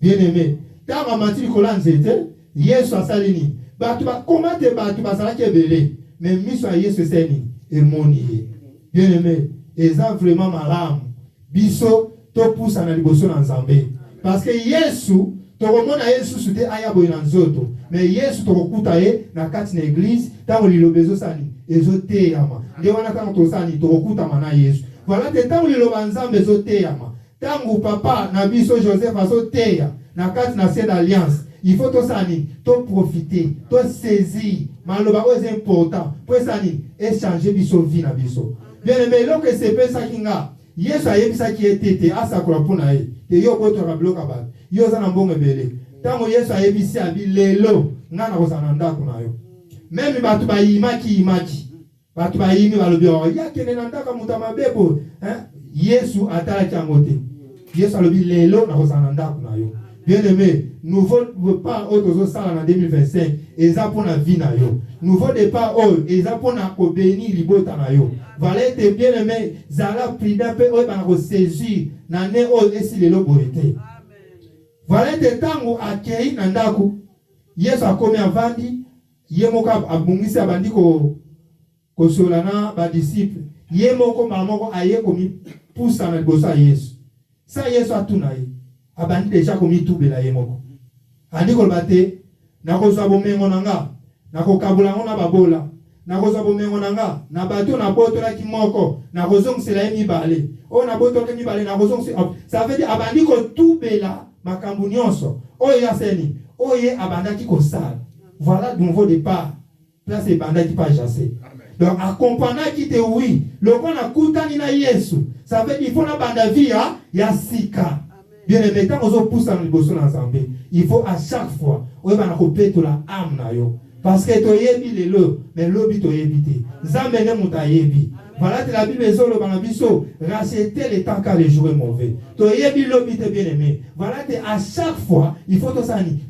bien aimé ntango amati likolo ya nzete Yesu asali nini bato bakoma te bato bazalaki ebele mais miso ya Yesu esali nini emoni ye bien aimé eza vraiment malamu biso topusa na liboso na Nzambe parce que Yesu tokomona Yesu sute aya boye na nzoto mais Yesu tokokuta ye na kati na église tango liloba ezosani ezoteyama nde wana tango tosani tokokutama na Yesu voilà te tango liloba Nzambe ezoteyama tango papa na biso Joseph azoteya na kati na cette alliance il faut tosani to profiter to saisir maloba oyo est important po esani échanger biso vie na biso bien aimé eloko esepesaki nga Yesu ayebisaki ye tete asakola mpona ye te yo botoka biloko bato yo oza na mbongo ebele ntango Yesu ayebisi abi lelo nga na kozala na ndako na yo meme bato bayimaki bato bayimi balobi yakende na ndako moto mabe po Yesu atalaki yango te Yesu alobi lelo na kozala na ndako na yo bien aimé nouveau départ oyo tozosala na 2025 eza mpona vie na yo nouveau départ oyo eza mpona kobeni libota na yo voilà ete bien aimé zala prudent mpe oyo bana kosaisir na ne oyo esi lelo boye te voilà ete ntango akei na ndako Yesu akomi avandi ye moko abungisi abandi kosola na badisiple ye moko mbala moko aye komipusa na liboso ya Yesu sa Yesu atuna ye abandi deja komitubela ye moko andi koloba te nakozwa bomengo na nga nakokabula ngo na babola nakozwa bomengo na nga na bato nabotolaki moko nakozongisela ye mibale oyo nabotolaki mibale nakozongisela ça veut dire abandi kotubela makambo nyonso oyo yaseni oyo abandaki kosala voilà nouveau départ place ebandaki pa jase donc accompagnaki te oui lokola nakutani na Yesu ça veut dire il faut na banda vie ya sika bien aimé tant ozopusa na liboso na Nzambe il faut à chaque fois oyeba kopetola âme na yo parce que toyebi lelo mais lobi toyebi te Nzambe ne muta yebi voilà te la Bible ezoloba na biso racheter le temps car le jour est mauvais toyebi lobi te bien aimé voilà te à chaque fois il faut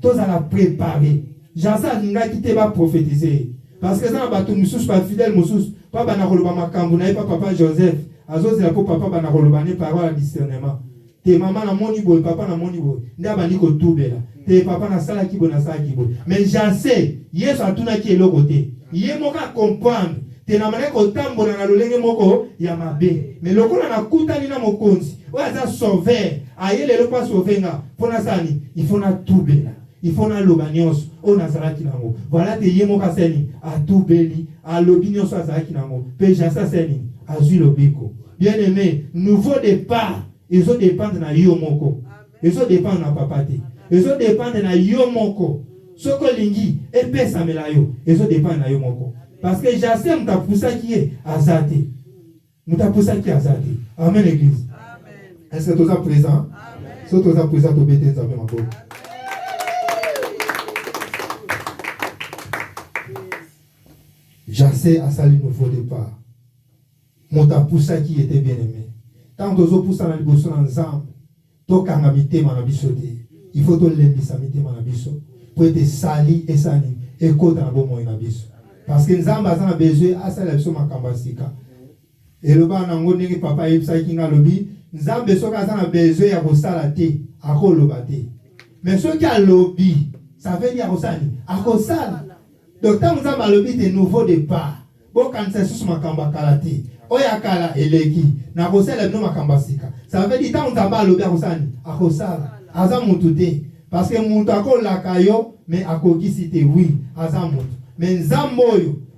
tozala préparer jasa ngaki te ba prophétiser parce que ça bato mususu ba fidèle mususu pa bana koloba makambo na pa papa Joseph azozela po papa bana koloba ne parole à discernement te mama na moni boy papa na moni boy nda bandi ko tubela te papa na sala ki boy na sala ki boy mais j'ensei Yesu atuna ki eloko te ye moka comprendre te na mane ko tambola na lolenge moko ya mabe mais lokola na kutani na mokonzi oya za sauver ayele lo pas sauvenga pona sani il faut na tubela il faut na loba nyonso o nazalaki nango voilà te ye moka seni atubeli a lobi nyonso azalaki nango pe jasa seni azui lobiko bien aimé nouveau départ ils ont dépendre na yo moko ils ont dépendre na papa te ils ont dépendre na yo moko soko lingi epesa mela yo ils ont dépendre na yo moko parce que jase mutapusa qui est azate mutapusa qui azate amen église amen est-ce que tu es présent amen so tu es présent to bete nzambe mako jase asali nouveau départ mutapusa qui était bien aimé tant tozopusa na liboso na Nzambe tokanga mitema na biso te il faut tolembisa mitema na biso po ete sali esani ekota na bomoi na biso parce que Nzambe aza na besoin asala biso makambo ya sika eloba nango ndenge papa yebisaki nga lobi Nzambe soki aza na besoin ya kosala te akoloba te mais soki alobi ça veut dire akosali akosala donc tant Nzambe alobi te nouveau départ bokanisa susu makambo akala te oyakala eleki na kosala bino makambasika ça veut dire tant nzamba alobi akosani akosala aza mutu te parce que mutu akolaka yo mais akokisi te oui aza mutu mais nzambe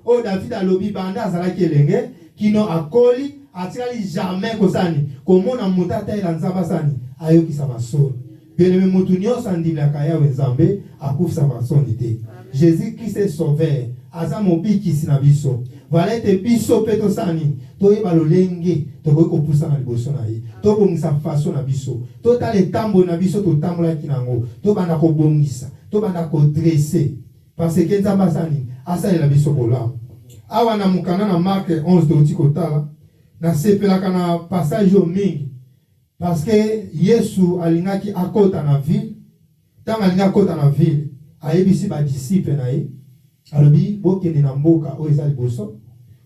oyo David alobi banda azalaki elenge kino akoli atikali jamais kosani komona mutu atayela nzambe asani ayokisa masoni bien-aimé mutu nyonso andimaka yawe nzambe akufisa masoni te Jésus-Christ est sauveur aza mobikisi na biso voilà te biso pe tosani toyeba lolenge tokoki kopusa na liboso na ye tobongisa faso na biso totala etambo na biso totambolaki nango tobanda kobongisa tobanda kodresse parce que nzambe asani asalela biso bolamu awa na mukanda na Mark 11 toti kotala na sepelaka na passage o mingi parce que Yesu alingaki akota na ville tanga alinga akota na ville ayebisi ba disciple na ye alobi bokende na mboka oyo eza liboso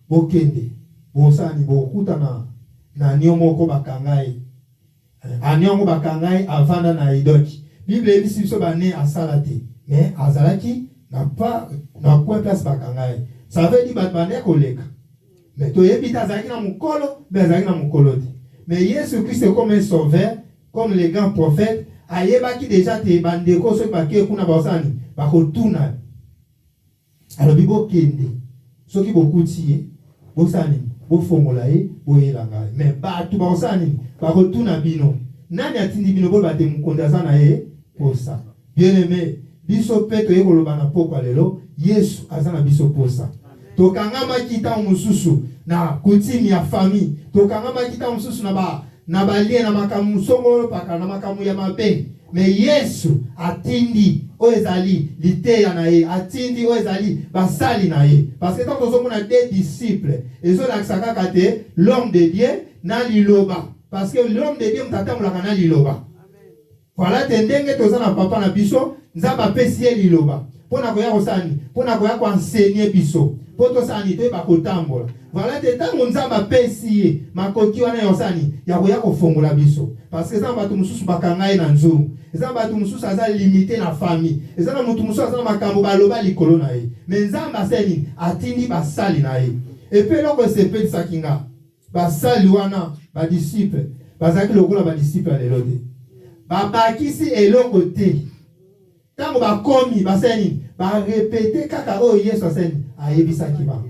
bokende bosani bokutana na niomoko bakangai aniongo bakangai avanda na idoki Bible ebisi biso bane asala te mais azalaki na pas na point place bakangai ça veut dire batbane koleka mais toyebi azalaki na mukolo mais azalaki na mukolo te mais Jésus Christ comme un sauveur comme les grands prophètes ayebaki déjà te bandeko so baké kuna basani bakotuna alobi bokende soki bokuti bosani bofongola ye boyelanga mais batu basani bakotuna bino nani atindi bino bo bate mukondaza na ye posa bien-aimé biso peto ye koloba na pokwa lelo Yesu azana biso posa tokangama kita mususu na kutimi ya famille tokangama kita mususu na balie na makamu songo paka na makamu ya mabe mais Yesu atindi oezali liteya na ye atindi oezali basali na ye parce que tant que na des disciples ezolakisa kaka te l'homme de Dieu na liloba parce que l'homme de Dieu mtatamulaka na liloba voilà tendenge tozana papa na biso nzamba apesi ye liloba pona koya kosani pona koya koenseigner biso poto sani te bakotambola voilà te tango nzamba apesi ye makoki wana yosani ya koya kofongola biso parce que nzamba tu mususu bakangai na nzungu nzamba tu mususu aza limité na famille ezana mutu mususu aza makambo baloba likolo na ye mais nzamba seni atindi basali na ye et puis loko sepeli sakinga basali wana ba disciple bazaki lokola ba disciple lelo te babakisi eloko te tango bakomi baseni ba répéter kaka o Yesu aseni ayebisaki ba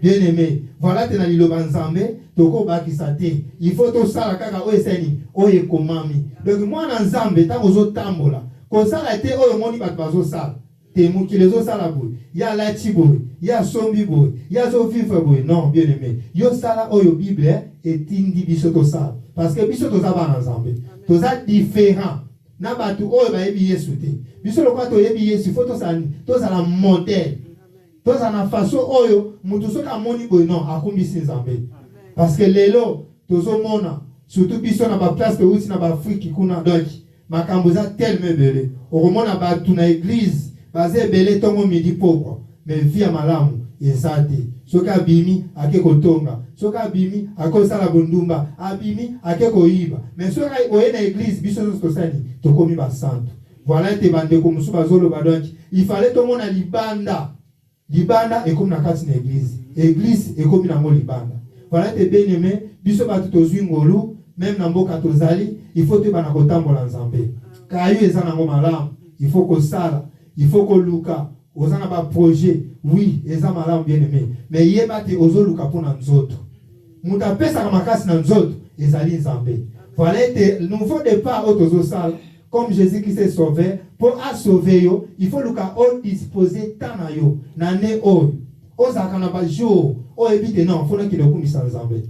bien-aimé voilà te na liloba nzambe toko bakisa te il faut to sala kaka o eseni o ekomami donc mwana nzambe tango zo tambola ko sala te o moni bat bazo sala te mukile zo sala boy ya la chiboy ya sombi boy ya zo vivre boy non bien-aimé yo sala o yo Bible etindi biso to sala parce que biso to zaba nzambe to za différent na batu oyo bayebi Yesu te biso lokwa to yebi Yesu faut to sala modèle to na façon oyo mutu soka amoni boy non akumbisi nzambe parce que lelo tozo mona surtout biso na ba place to uti na ba Afrique kuna donc makambo za tellement belé okomona batu na église bazé belé tongo midi pokwa mais via malamu ezate soka bimi ake kotonga soka bimi akosala bondumba abimi ake koyiba mais soka oye na église biso to sani to komi ba santo voilà te bande ko musu bazolo ba donc il fallait to mona libanda et comme na kati na église et comme na ngo libanda voilà te bien-aimé biso batu tozwi ngolu même na mboka tozali il faut te bana kotambola nzambe kayu ezana ngo malamu il faut ko sala il faut ko luka ozana ba projet oui eza malamu bien-aimé mais yeba te ozoluka pona nzoto muta pesa ka makasi na nzoto ezali nzambe voilà te nouveau départ otozo sala comme Jésus-Christ est sauvé pour a sauver yo il faut luka o disposer tana yo na ne o ozaka na ba jour o ebite non faut na ki lokumisa nzambe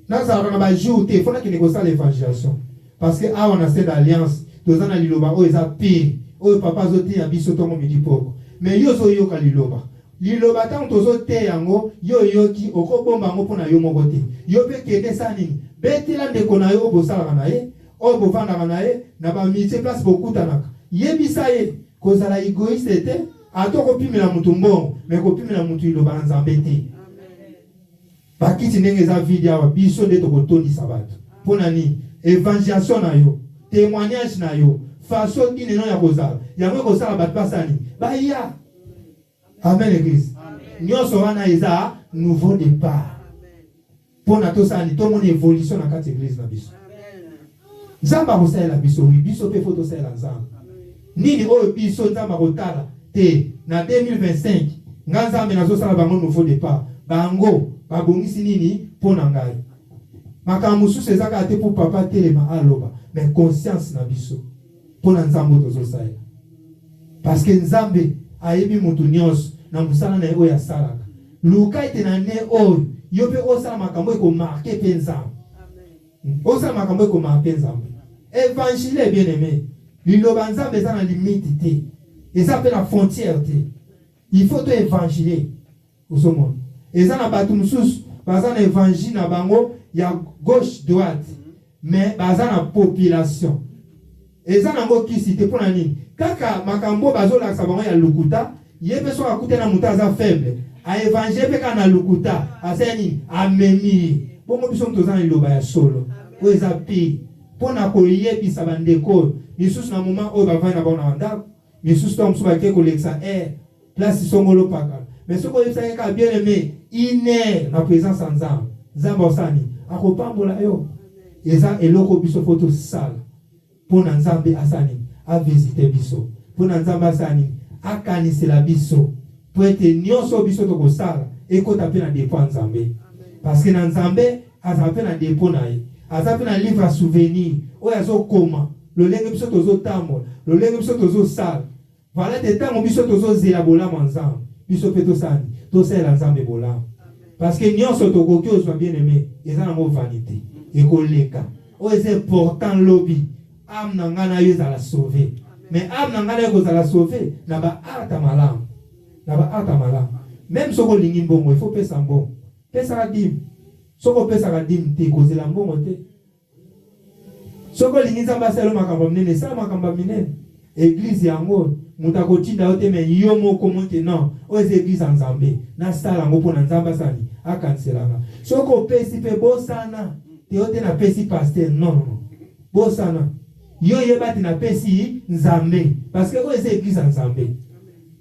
na za na ba jour te faut na ki négocier l'évangélisation parce que a on a cette alliance tozana liloba o eza pire o papa zoti ya biso tongo midi poko mais yo zo yoka liloba tant tozo te yango yo yoki okobomba ngo pona yo moko te yo pe kende sani betela ndeko na yo bosala na ye o bovanda na ye na ba mitié place bokutanaka yebisa ye kozala égoïste te atoko pimela mutu mbongo mais kopimela mutu liloba nzambe te bakiti ndenge za video wa biso nde tokotondisa bato pona ni évangélisation na yo témoignage na yo façon dine non ya kozala yango kozala bato pasani baya amen église nyonso wana eza nouveau départ pour na to sani to mon évolution dans quatre églises na biso nzamba ko sala biso oui biso pe photo sala nzamba nini oyo biso nzamba ko tala te na 2025 nganzambe nazo sala bango nouveau départ bango babongisi nini pona ngai makambo susu ezaka te pour papa telema aloba mais conscience na biso pona nzambo tozo sala parce que nzambe ayebi mutu nyonso na musala na oyo asalaka luka ete na ne oyo yo pe osala makambo eko marqué pe nzambe osala makambo eko marqué nzambe évangile bien aimé liloba nzambe eza na limite te eza pe na frontière te il faut to évangile osomona eza na bato mosusu baza na évangile na bango ya gauche droite mais baza na population eza nango kisi te mpona nini kaka makambo bazolakisa bango ya lukuta ye pe soki akute na moto aza faible aevangile mpe kaka na lukuta asala nini amemi bongo biso moto oza na liloba ya solo oyo eza pire mpona koyebisa bandeko misusu na moment oyo bavandi na bango na bandako misusu to mosusu bakei kolekisa place songolo pakala mais soki oyebisaki kaka bien aimé ine na présence ya nzambe nzambe osala nini akopambola yo eza eloko biso fo tosala mpona nzambe asala nini avisite biso mpona nzambe asala nini akanisela biso po ete nyonso biso tokosala ekota mpe na depo ya nzambe parce que na nzambe azala mpe na depo na ye aza mpe na livre ya souvenir oyo azokoma lolenge biso tozotambola lolenge biso tozosala vala te ntango biso tozozela bolamu ya nzambe biso mpe tosala nini tosalela nzambe bolamu parce que nyonso tokoki ozwa bien aimé eza nango vanité ekoleka oyo eza important lobi ame na ngai na yo ezala sauve mais ame na ngai na yo kozala sauve na baarta malamu na baarta malamu même soki olingi mbongo il faut pesa mbongo pesaka dime soki opesaka dime te kozela mbongo te soki olingi nzambe asala makambo minene esala makambo minene église yango moto akotinda yo te me yo moko moke non oyo eza église ya nzambe nasala yango mpona nzambe asani akanselanga soki opesi mpe bosana te yo te napesi paster non bosana yo yeba te napesi nzambe parce que oyo eza église ya nzambe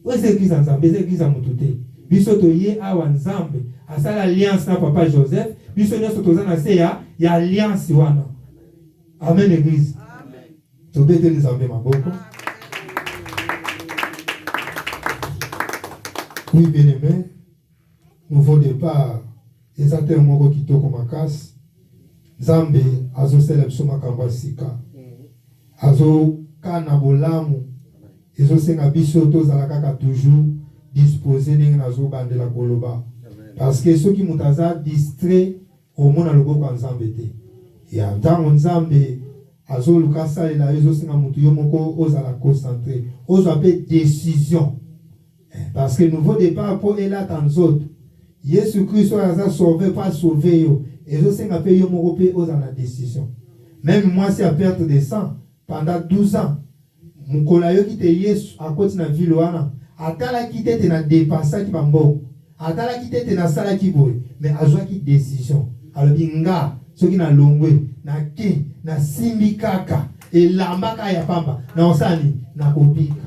oyo eza église ya nzambe eza église ya motu te biso toye awa nzambe asala alliance na papa Joseph biso nyonso toza na se ya alliance wana amen église tobeteli nzambe maboko. Oui, bien aimé, nouveau départ, exactement moko kitoko makasi. Nzambe azosala biso makambo ya sika. Azokana bolamu. Ezosenga biso tozala kaka toujours disposé ndenge nazobandela koloba. Parce que soki moto aza distrait omona loboko ya nzambe te. Ya ntango nzambe azoluka salela ezosenga moto yo moko ozala concentré. Ozwa mpe décision. Parce que nouveau départ pour est là dans autres. Jésus Christ a sauvé pas sauvé yo. Et je sais que yo moko pe aux la décision. Même moi c'est à perte de sang pendant 12 ans. Mon kolayo qui te Yesu à côté na ville wana. Atala qui te na dépasser qui bambo. Atala qui te na sala qui boy. Mais azwa qui décision. Alors binga ceux qui na longwe na ki na simbi kaka et lambaka ya pamba na osani na kopika.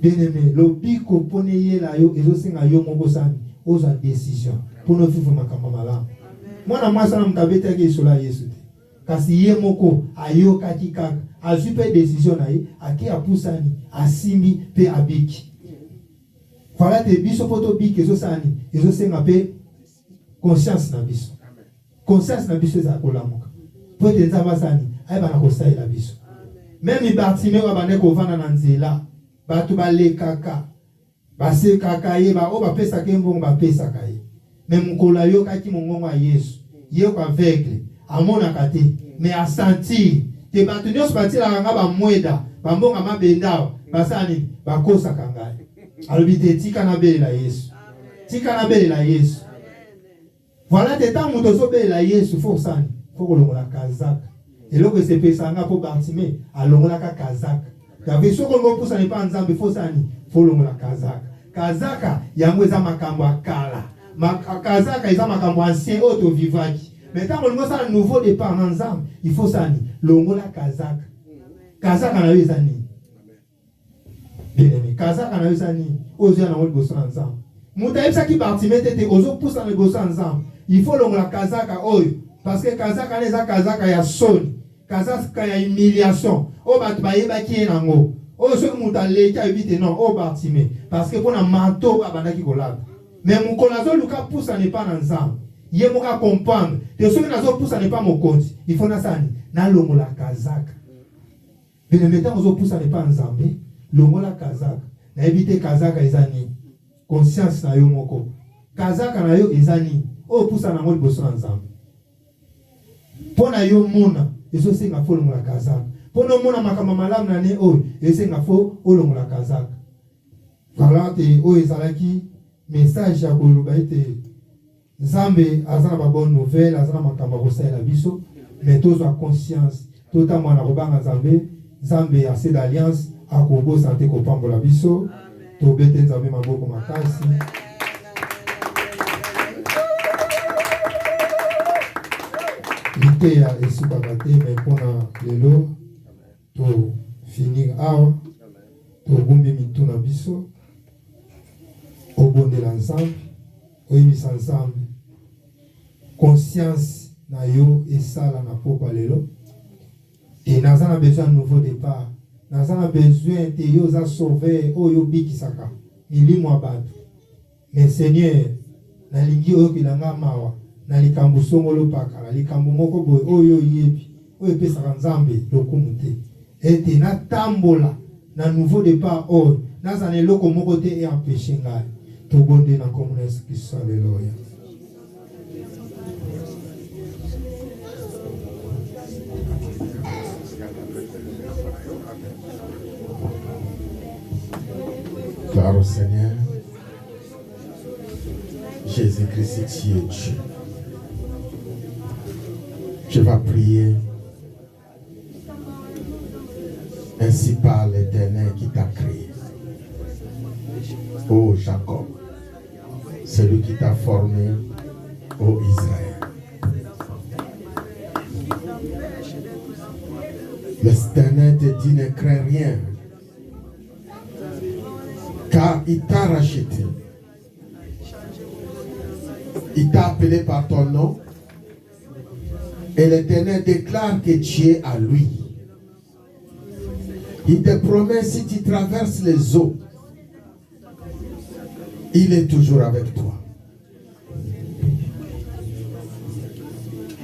Bien aimé, le biko pone ye la yo ezosenga yo moko sani oza décision pour nous vivre makambo malamu. Mwana mwasa na mtabeta ke isola Yesu te. Kasi ye moko ayoka kikaka azupe décision na ye aki apusani asimbi pe abiki. Voilà te biso poto biki ezosani ezosenga pe conscience na biso. Conscience na biso za kolamuka. Po te nzamba sani ayeba na kosai la biso. Même Bartimée wa bane ko vana na nzela. Batu balekaka basekaka ye ba o bapesa ke mbongo bapesa ka ye mais mukola yo kaki mongongo ya Yesu ye ko aveugle amonaka te mais a sentir te batu nyonso batila nga ba mweda bambonga mabenda basani bakosaka ngai alobi te tika na belela Yesu tika na belela Yesu voilà te tant muto so belela Yesu faut sani faut kolongola kazaka eloko sepesa nga po Bartimée alongola ka kazaka. Kabe soko ngo pusa ni pa nzambe fo sani fo longola kazaka. Kazaka yango eza makambo akala. Kazaka eza makambo ancien auto vivaki. Mais tant ngo sa nouveau départ en nzambe, il faut sani longola kazaka. Kazaka na yo eza ni. Bien aimé, kazaka na yo eza ni. Ozo na wol boso nzambe. Muta yebisa ki Bartimée tete ozo pusa na boso nzambe. Il faut la kazaka oyo. Parce que kazaka n'est pas kazaka ya soni. Kazaka ya humiliation. Oh batbaye baki nango. Oh ce que moutale qui évite non. Oh Bartimée. Parce que pour un manteau abandaki kolab. Mais mon colazo luka pousse n'est pas ensemble. Yé moka comprendre. De ceux qui nazo pousse n'est pas mon compte. Il faut na sani. Na longo la kazaka. Mais le mettant aux pousse n'est pas ensemble. Longo la kazaka. Na éviter kazaka ezani. Conscience na yo moko. Kazaka na yo ezani. Oh pousse na mo liboso ensemble. Pona yo mona. Ezo senga fo longo la kazaka. Pona mona makama malamu na ne oyo. Esenga fo longo la kazaka. Voilà te o ezalaki message ya koloba ete Nzambe azana ba bonne nouvelle, azana makamba kosaela biso, mais tozwa conscience, totamwa na kobanga Nzambe, Nzambe ase d'alliance akobo santé kopambola biso, tobete Nzambe maboko makasi. Lite ya esuka bate mais pona lelo to finir awa, to bumbi mituna biso. Obondela Nzambe, oyebisa Nzambe, conscience na yo esala na pokwa lelo. Et naza na besoin de nouveau départ. Naza na besoin te yo za sauver oyo bikisaka milimo abatu. Mais Seigneur, na lingi oyo kilanga mawa, na likambo songolo paka, na likambo moko boy oyo yebi, oyo pesaka Nzambe lokumu te. Et na tambola na nouveau départ oyo, naza na eloko moko te e empêcher ngai. Tobonde na komuna Yesu Kristo, alléluia. Gloire au Seigneur. Jésus-Christ, tu es Dieu. Je vais prier. Ainsi parle l'Éternel qui t'a créé. Ô Jacob, celui qui t'a formé, ô Israël. L'Éternel te dit, ne crains rien, car il t'a racheté. Il t'a appelé par ton nom, et l'Éternel déclare que tu es à lui. Il te promet, si tu traverses les eaux, il est toujours avec toi.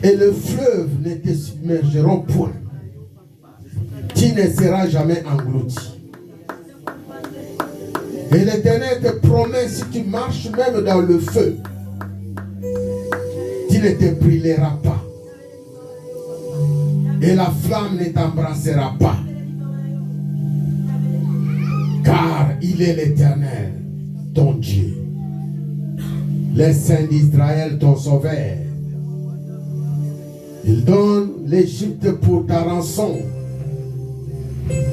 Et le fleuve ne te submergeront point. Tu ne seras jamais englouti. Et l'Éternel te promet, si tu marches même dans le feu, tu ne te brûleras pas. Et la flamme ne t'embrassera pas. Car il est l'Éternel, ton Dieu. Les saints d'Israël, ton sauveur. Il donne l'Égypte pour ta rançon,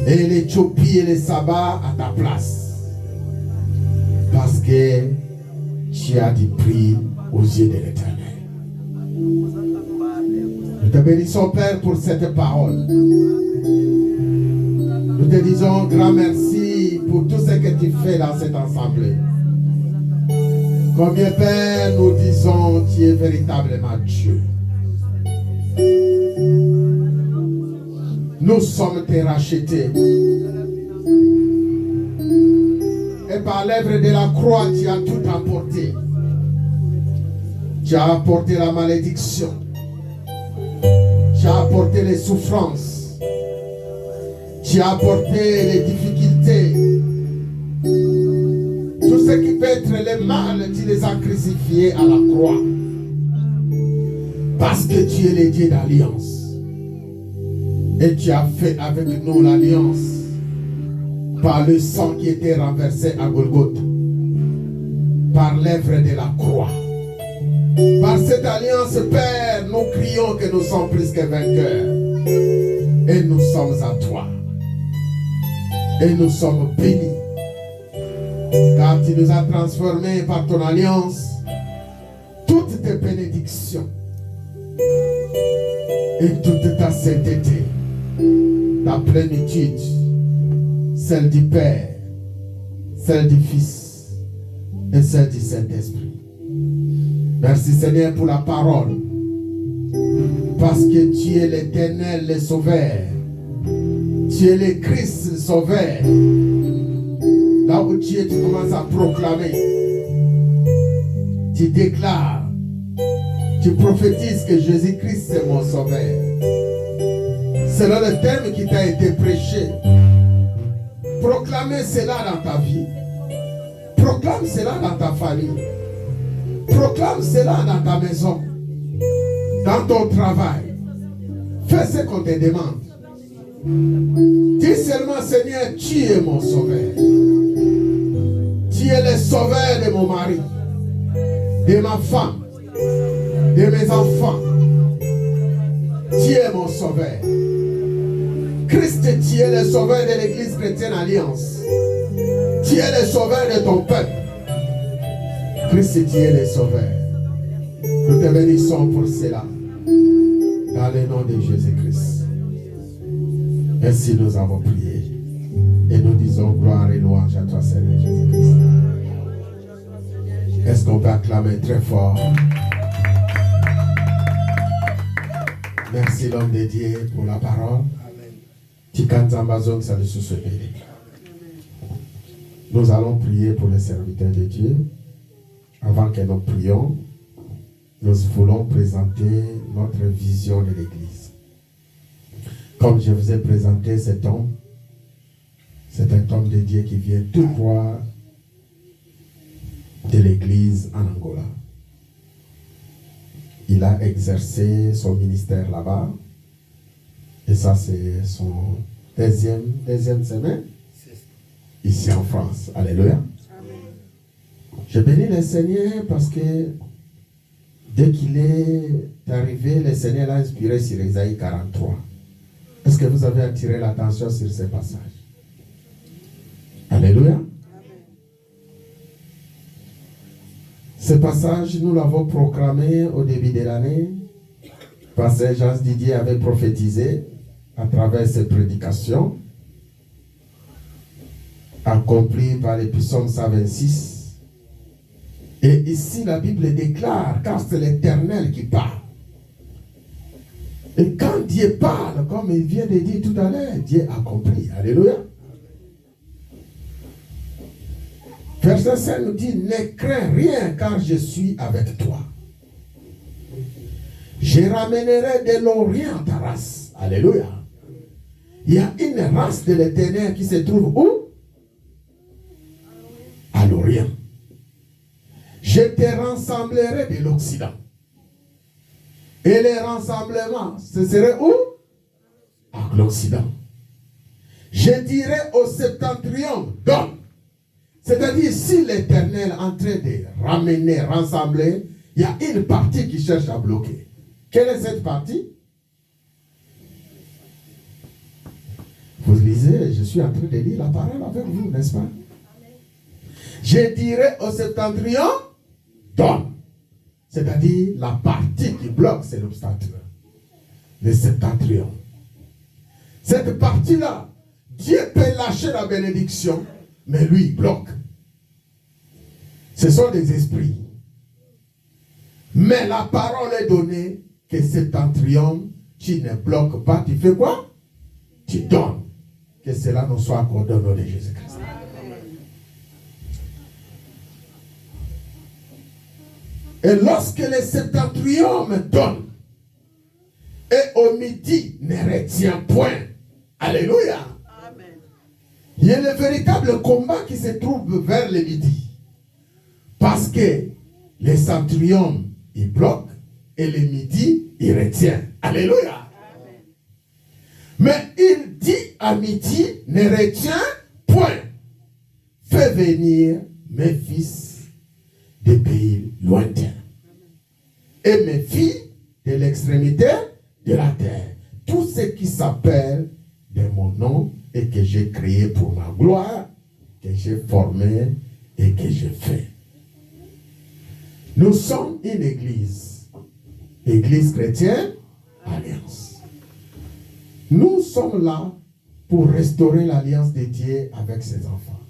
et l'Éthiopie et les Sabats à ta place. Parce que tu as du prix aux yeux de l'Éternel. Nous te bénissons, Père, pour cette parole. Nous te disons grand merci pour tout ce que tu fais dans cette assemblée. Combien, Père, nous disons, tu es véritablement Dieu. Nous sommes tes rachetés. Et par l'œuvre de la croix, tu as tout emporté. Tu as apporté la malédiction. Tu as apporté les souffrances. Tu as apporté les difficultés. Tout ce qui peut être le mal, tu les as crucifiés à la croix. Parce que tu es le Dieu d'alliance. Et tu as fait avec nous l'alliance par le sang qui était renversé à Golgotha, par l'œuvre de la croix. Par cette alliance, Père, nous crions que nous sommes plus que vainqueurs. Et nous sommes à toi. Et nous sommes bénis. Car tu nous as transformés par ton alliance, toutes tes bénédictions et toute ta sainteté, ta plénitude, celle du Père, celle du Fils et celle du Saint-Esprit. Merci Seigneur pour la parole. Parce que tu es l'Éternel, le Sauveur. Tu es le Christ, le Sauveur. Là où tu es, tu commences à proclamer. Tu déclares. Tu prophétises que Jésus-Christ c'est mon Sauveur. C'est là le terme qui t'a été prêché. Proclamez cela dans ta vie. Proclame cela dans ta famille. Proclame cela dans ta maison. Dans ton travail. Fais ce qu'on te demande. Dis seulement, Seigneur, tu es mon sauveur. Tu es le sauveur de mon mari, de ma femme, de mes enfants. Tu es mon sauveur. Christ, tu es le sauveur de l'Église chrétienne Alliance. Tu es le sauveur de ton peuple. Christ, tu es le sauveur. Nous te bénissons pour cela. Dans le nom de Jésus-Christ. Ainsi nous avons prié. Et nous disons gloire et louange à toi, Seigneur Jésus-Christ. Est-ce qu'on peut acclamer très fort? Merci l'homme de Dieu pour la parole. Nous allons prier pour les serviteurs de Dieu. Avant que nous prions, nous voulons présenter notre vision de l'Église. Comme je vous ai présenté cet homme, c'est un homme de Dieu qui vient tout droit de l'Église en Angola. Il a exercé son ministère là-bas. Et ça, c'est son deuxième semaine ici en France. Alléluia. Je bénis le Seigneur parce que dès qu'il est arrivé, le Seigneur l'a inspiré sur Isaïe 43. Est-ce que vous avez attiré l'attention sur ce passage? Alléluia. Ce passage, nous l'avons proclamé au début de l'année. Pasteur Jean Didier avait prophétisé à travers ses prédications, accompli par les psaumes 126. Et ici, la Bible déclare, car c'est l'Éternel qui parle. Et quand Dieu parle, comme il vient de dire tout à l'heure, Dieu accomplit. Alléluia. Verset 5 nous dit, ne crains rien car je suis avec toi. Je ramènerai de l'Orient ta race. Alléluia. Il y a une race de l'Éternel qui se trouve où? À l'Orient. Je te rassemblerai de l'Occident. Et les rassemblements, ce serait où? À l'Occident. Je dirai au septentrion, donne. C'est-à-dire, si l'Éternel est en train de ramener, rassembler, il y a une partie qui cherche à bloquer. Quelle est cette partie? Vous lisez, je suis en train de lire la parole avec vous, n'est-ce pas? Je dirai au septentrion, donne. C'est-à-dire, la partie qui bloque, c'est l'obstacle. Le septentrion. Cette partie-là, Dieu peut lâcher la bénédiction, mais lui, il bloque. Ce sont des esprits. Mais la parole est donnée que septentrion, tu ne bloques pas, tu fais quoi? Tu donnes. Que cela nous soit accordé au nom de Jésus-Christ. Et lorsque le septentrion me donne, et au midi ne retient point, alléluia. Amen. Il y a le véritable combat qui se trouve vers le midi. Parce que le centurion, il bloque, et le midi, il retient. Alléluia. Amen. Mais il dit à midi, ne retient point. Fais venir mes fils des pays lointains. Et mes filles de l'extrémité de la terre. Tout ce qui s'appelle de mon nom et que j'ai créé pour ma gloire, que j'ai formé et que j'ai fait. Nous sommes une église. Église chrétienne, alliance. Nous sommes là pour restaurer l'alliance de Dieu avec ses enfants.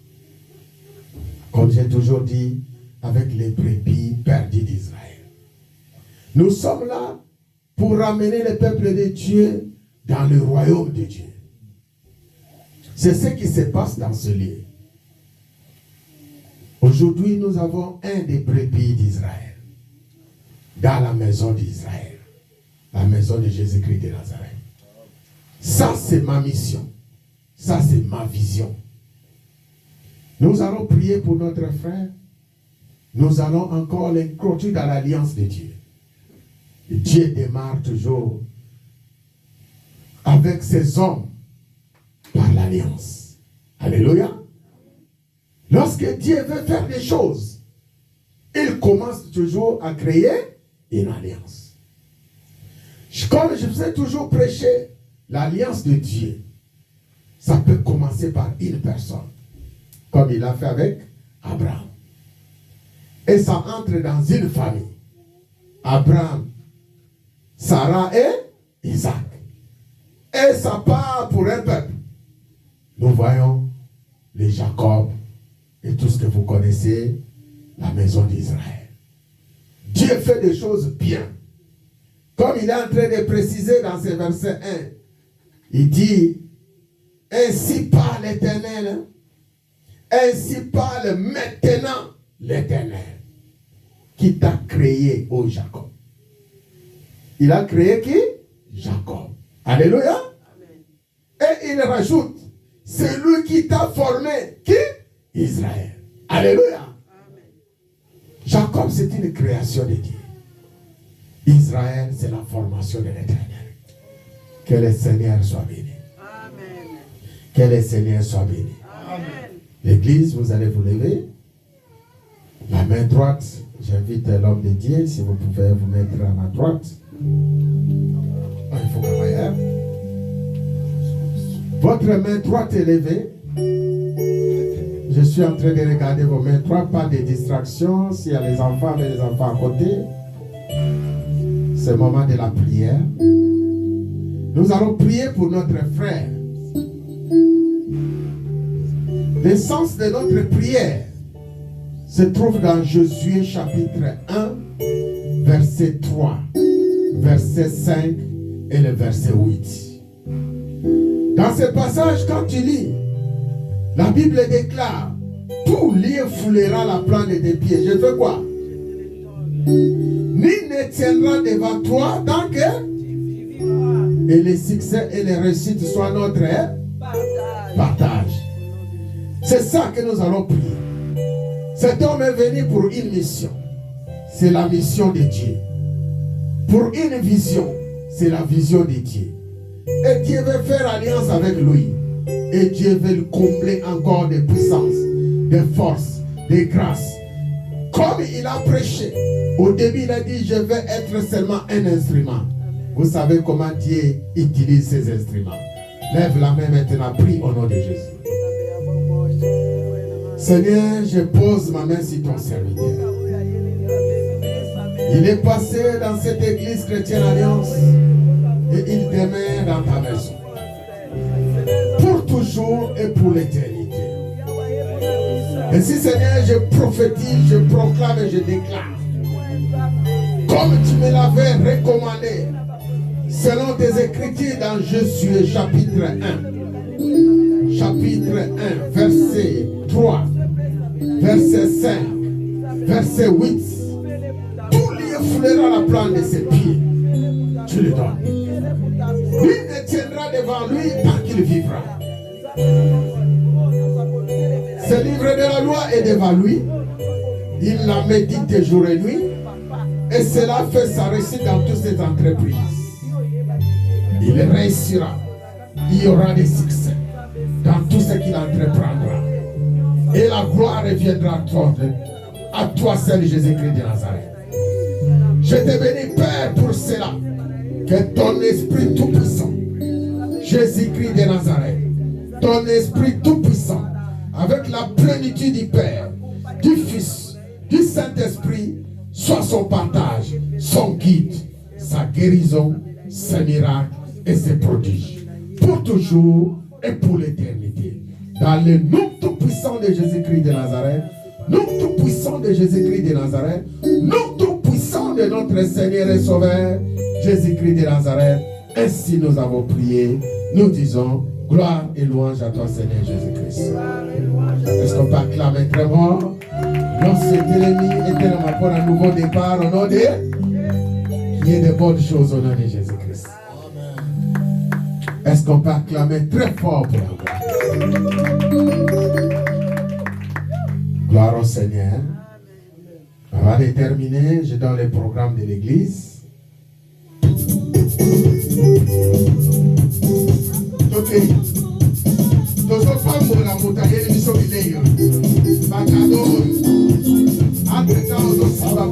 Comme j'ai toujours dit, avec les brebis perdues d'Israël. Nous sommes là pour ramener le peuple de Dieu dans le royaume de Dieu. C'est ce qui se passe dans ce lieu. Aujourd'hui, nous avons un des brebis d'Israël dans la maison d'Israël, la maison de Jésus-Christ de Nazareth. Ça, c'est ma mission. Ça, c'est ma vision. Nous allons prier pour notre frère. Nous allons encore l'inclure dans l'alliance de Dieu. Et Dieu démarre toujours avec ses hommes par l'alliance. Alléluia. Lorsque Dieu veut faire des choses, il commence toujours à créer une alliance. Comme je vous ai toujours prêché, l'alliance de Dieu, ça peut commencer par une personne, comme il a fait avec Abraham. Et ça entre dans une famille. Abraham, Sarah et Isaac. Et ça part pour un peuple. Nous voyons les Jacob et tout ce que vous connaissez, la maison d'Israël. Dieu fait des choses bien. Comme il est en train de préciser dans ce verset 1, il dit, ainsi parle l'Éternel, ainsi parle maintenant l'Éternel, qui t'a créé, ô Jacob. Il a créé qui? Jacob. Alléluia. Amen. Et il rajoute, c'est lui qui t'a formé, qui? Israël. Alléluia. Amen. Jacob, c'est une création de Dieu. Israël, c'est la formation de l'Éternel. Que le Seigneur soit béni. Amen. Que le Seigneur soit béni. Amen. L'église, vous allez vous lever. La main droite, j'invite l'homme de Dieu, si vous pouvez vous mettre à ma droite. Il faut travailler. Votre main droite est levée. Je suis en train de regarder vos mains droites, pas de distraction. S'il y a les enfants, mais les enfants à côté. C'est le moment de la prière. Nous allons prier pour notre frère. L'essence de notre prière se trouve dans Josué chapitre 1, verset 3, verset 5 et le verset 8. Dans ce passage, quand tu lis, la Bible déclare, tout lieu foulera la plante de tes pieds. Je fais quoi? Ni ne tiendra devant toi tant que et les succès et les réussites soient notre partage. C'est ça que nous allons prier. Cet homme est venu pour une mission. C'est la mission de Dieu. Pour une vision, c'est la vision de Dieu. Et Dieu veut faire alliance avec lui. Et Dieu veut le combler encore de puissance, de force, de grâce. Comme il a prêché, au début il a dit, je vais être seulement un instrument. Vous savez comment Dieu utilise ces instruments. Lève la main maintenant, prie au nom de Jésus. Seigneur, je pose ma main sur ton serviteur. Il est passé dans cette église chrétienne alliance et il demeure dans ta maison. Pour toujours et pour l'éternité. Ainsi, Seigneur, je prophétise, je proclame et je déclare. Comme tu me l'avais recommandé, selon tes écritures dans Josué chapitre 1. Chapitre 1, verset 3, verset 5, verset 8. Tout lieu foulera la plante de ses pieds. Tu le donnes. Lui ne tiendra devant lui tant qu'il vivra. Ce livre de la loi est devant lui. Il la médite jour et nuit. Et cela fait sa réussite dans toutes ses entreprises. Il réussira. Il y aura des succès dans tout ce qu'il entreprendra. Et la gloire reviendra à toi seul, Jésus-Christ de Nazareth. Je te bénis, Père, pour cela. Que ton esprit tout-puissant, Jésus-Christ de Nazareth, ton esprit tout-puissant, avec la plénitude du Père, du Fils, du Saint-Esprit, soit son partage, son guide, sa guérison, ses miracles et ses prodiges, pour toujours et pour l'éternité. Dans le nom tout-puissant de Jésus-Christ de Nazareth, nom tout-puissant de Jésus-Christ de Nazareth, nom tout-puissant sang de notre Seigneur et Sauveur, Jésus-Christ de Nazareth. Ainsi nous avons prié. Nous disons gloire et louange à toi, Seigneur Jésus-Christ. Est-ce qu'on peut acclamer très fort? Non, c'est l'ennemi éternellement pour un nouveau départ au nom de qu'il y ait de bonnes choses au nom de Jésus-Christ. Est-ce qu'on peut acclamer très fort pour la gloire? Gloire au Seigneur. Avant de terminer, je donne le programme de l'église. Ok. La montagne de Missouri. Bacado. Entre-temps, on s'en va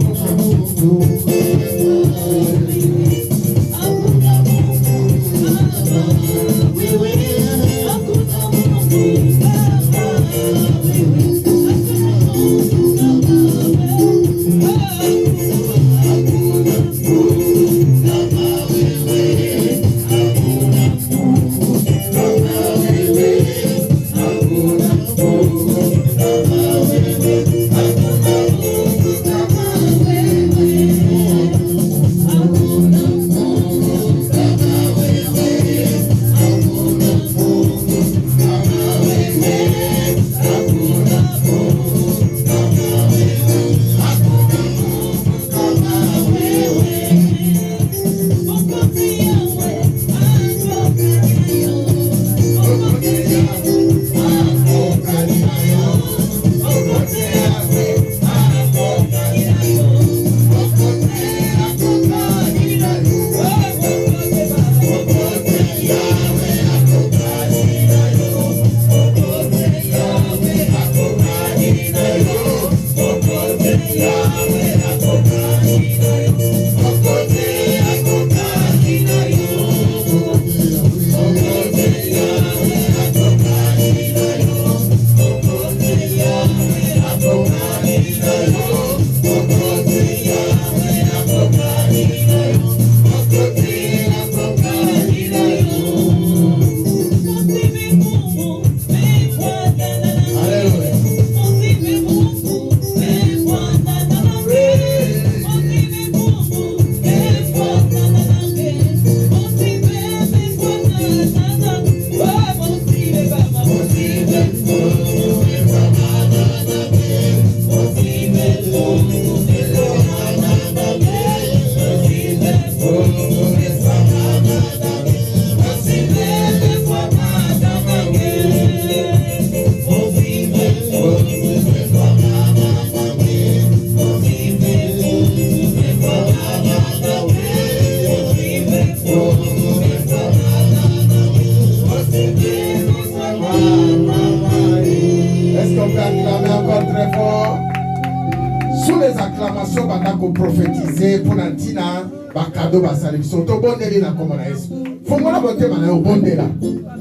prophétiser pour Nantina, Bakado Basali, Soto Bondeli na Komona Yesu. Faut moi la bonté mana au Bondela.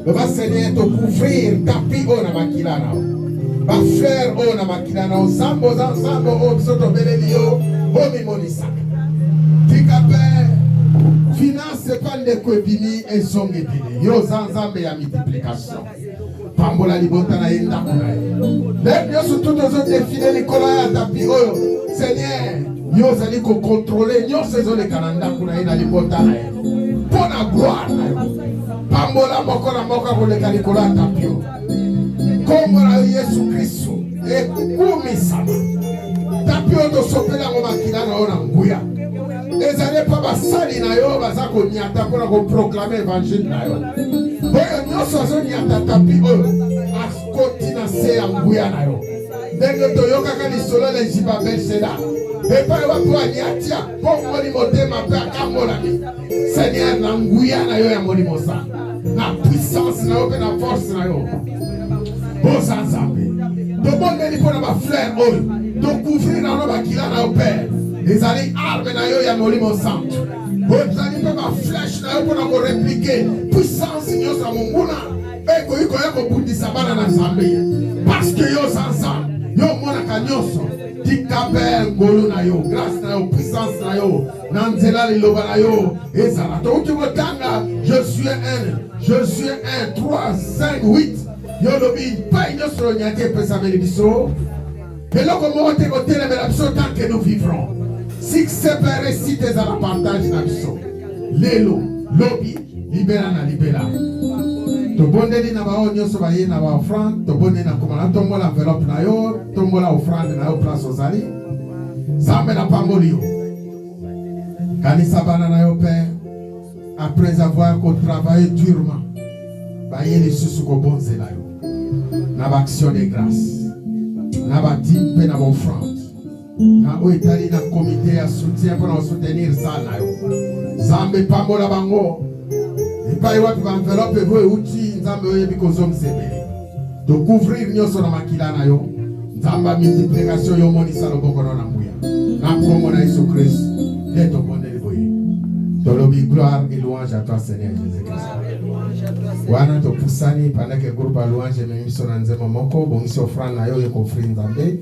Le va Seigneur te couvrir, tapi o na makila na. Ba fleur o na makila na, zambo o Soto Belelio, o mi monisa. Tikape, finance pas de kwebini et songe bini. Yo zanzambe ya multiplication. Pambola libota na yenda kuna. Même yo surtout aux autres défilés Nicolas tapi o. Seigneur, yo zali ko contrôler yo saison de Canada kuna ina libota na yo. Pona gloire na yo. Pambola moko ko le kanikola tapio. Comme la Yesu Kristo e kumi sama. Tapio to sopela ngoma kilana ona nguya. Ezale pa basali na yo bazako nyata pona ko proclamer évangile na yo. Boyo nyoso zo nyata tapio akoti na se nguya na yo. Ndenge to yoka kali solo le jibabel seda. Epa yo kwa nyatia pongo ni motema pe akambola ni. Seigneur na nguya na yo ya molimo sa. Na puissance na yo pe na force na yo. Bon ensemble. De bon meni pour ma fleur ol. De couvrir na ba kila na yo père. Les alliés armes na yo ya molimo santo. Bon zali pe ma flèche na yo pour na répliquer puissance yo sa munguna. E ko iko ya ko bundisa bana na zambe. Parce que yo ensemble. Yo mona kanyoso. Tikabel ngolo na yo, grâce na yo, puissance na yo, nanzela liloba na yo, ezala. Donc tu motanga, je suis un, 3, 5, 8. Yo lobi, pas une sur le nyate, pesa melibiso. Et là, comment on te côté la biso tant que nous vivrons. succès peut réciter à la partage d'action. Lelo, lobby, libéra na libéra. To bondeli na bao nyoso ba ye na ba offrande, to bondeli na komala tombo la enveloppe na yo, tombo la offrande na yo place ozali. Zambe na pamboli yo. Kanisa bana na yo père, après avoir travaillé durement, ba ye les sous ko bonze la yo. Na ba action de grâce. Na ba timpe na ba offrande. Na o etali na comité à soutien pour soutenir ça na yo. Zambe pambola bango. Et pas y avoir enveloppe et vous outil nzambe oyebi kozom sebele. To couvrir nyoso na makila na yo. Nzamba multiplication yo monisa loboko na mbuya. Na kombo na Yesu Christ. Leto bonde boye. To lobi gloire et louange à toi Seigneur Jésus-Christ. Wana to pusani pendant que groupe à louange memiso na nzema moko bongiso offrande na yo e kofri nzambe.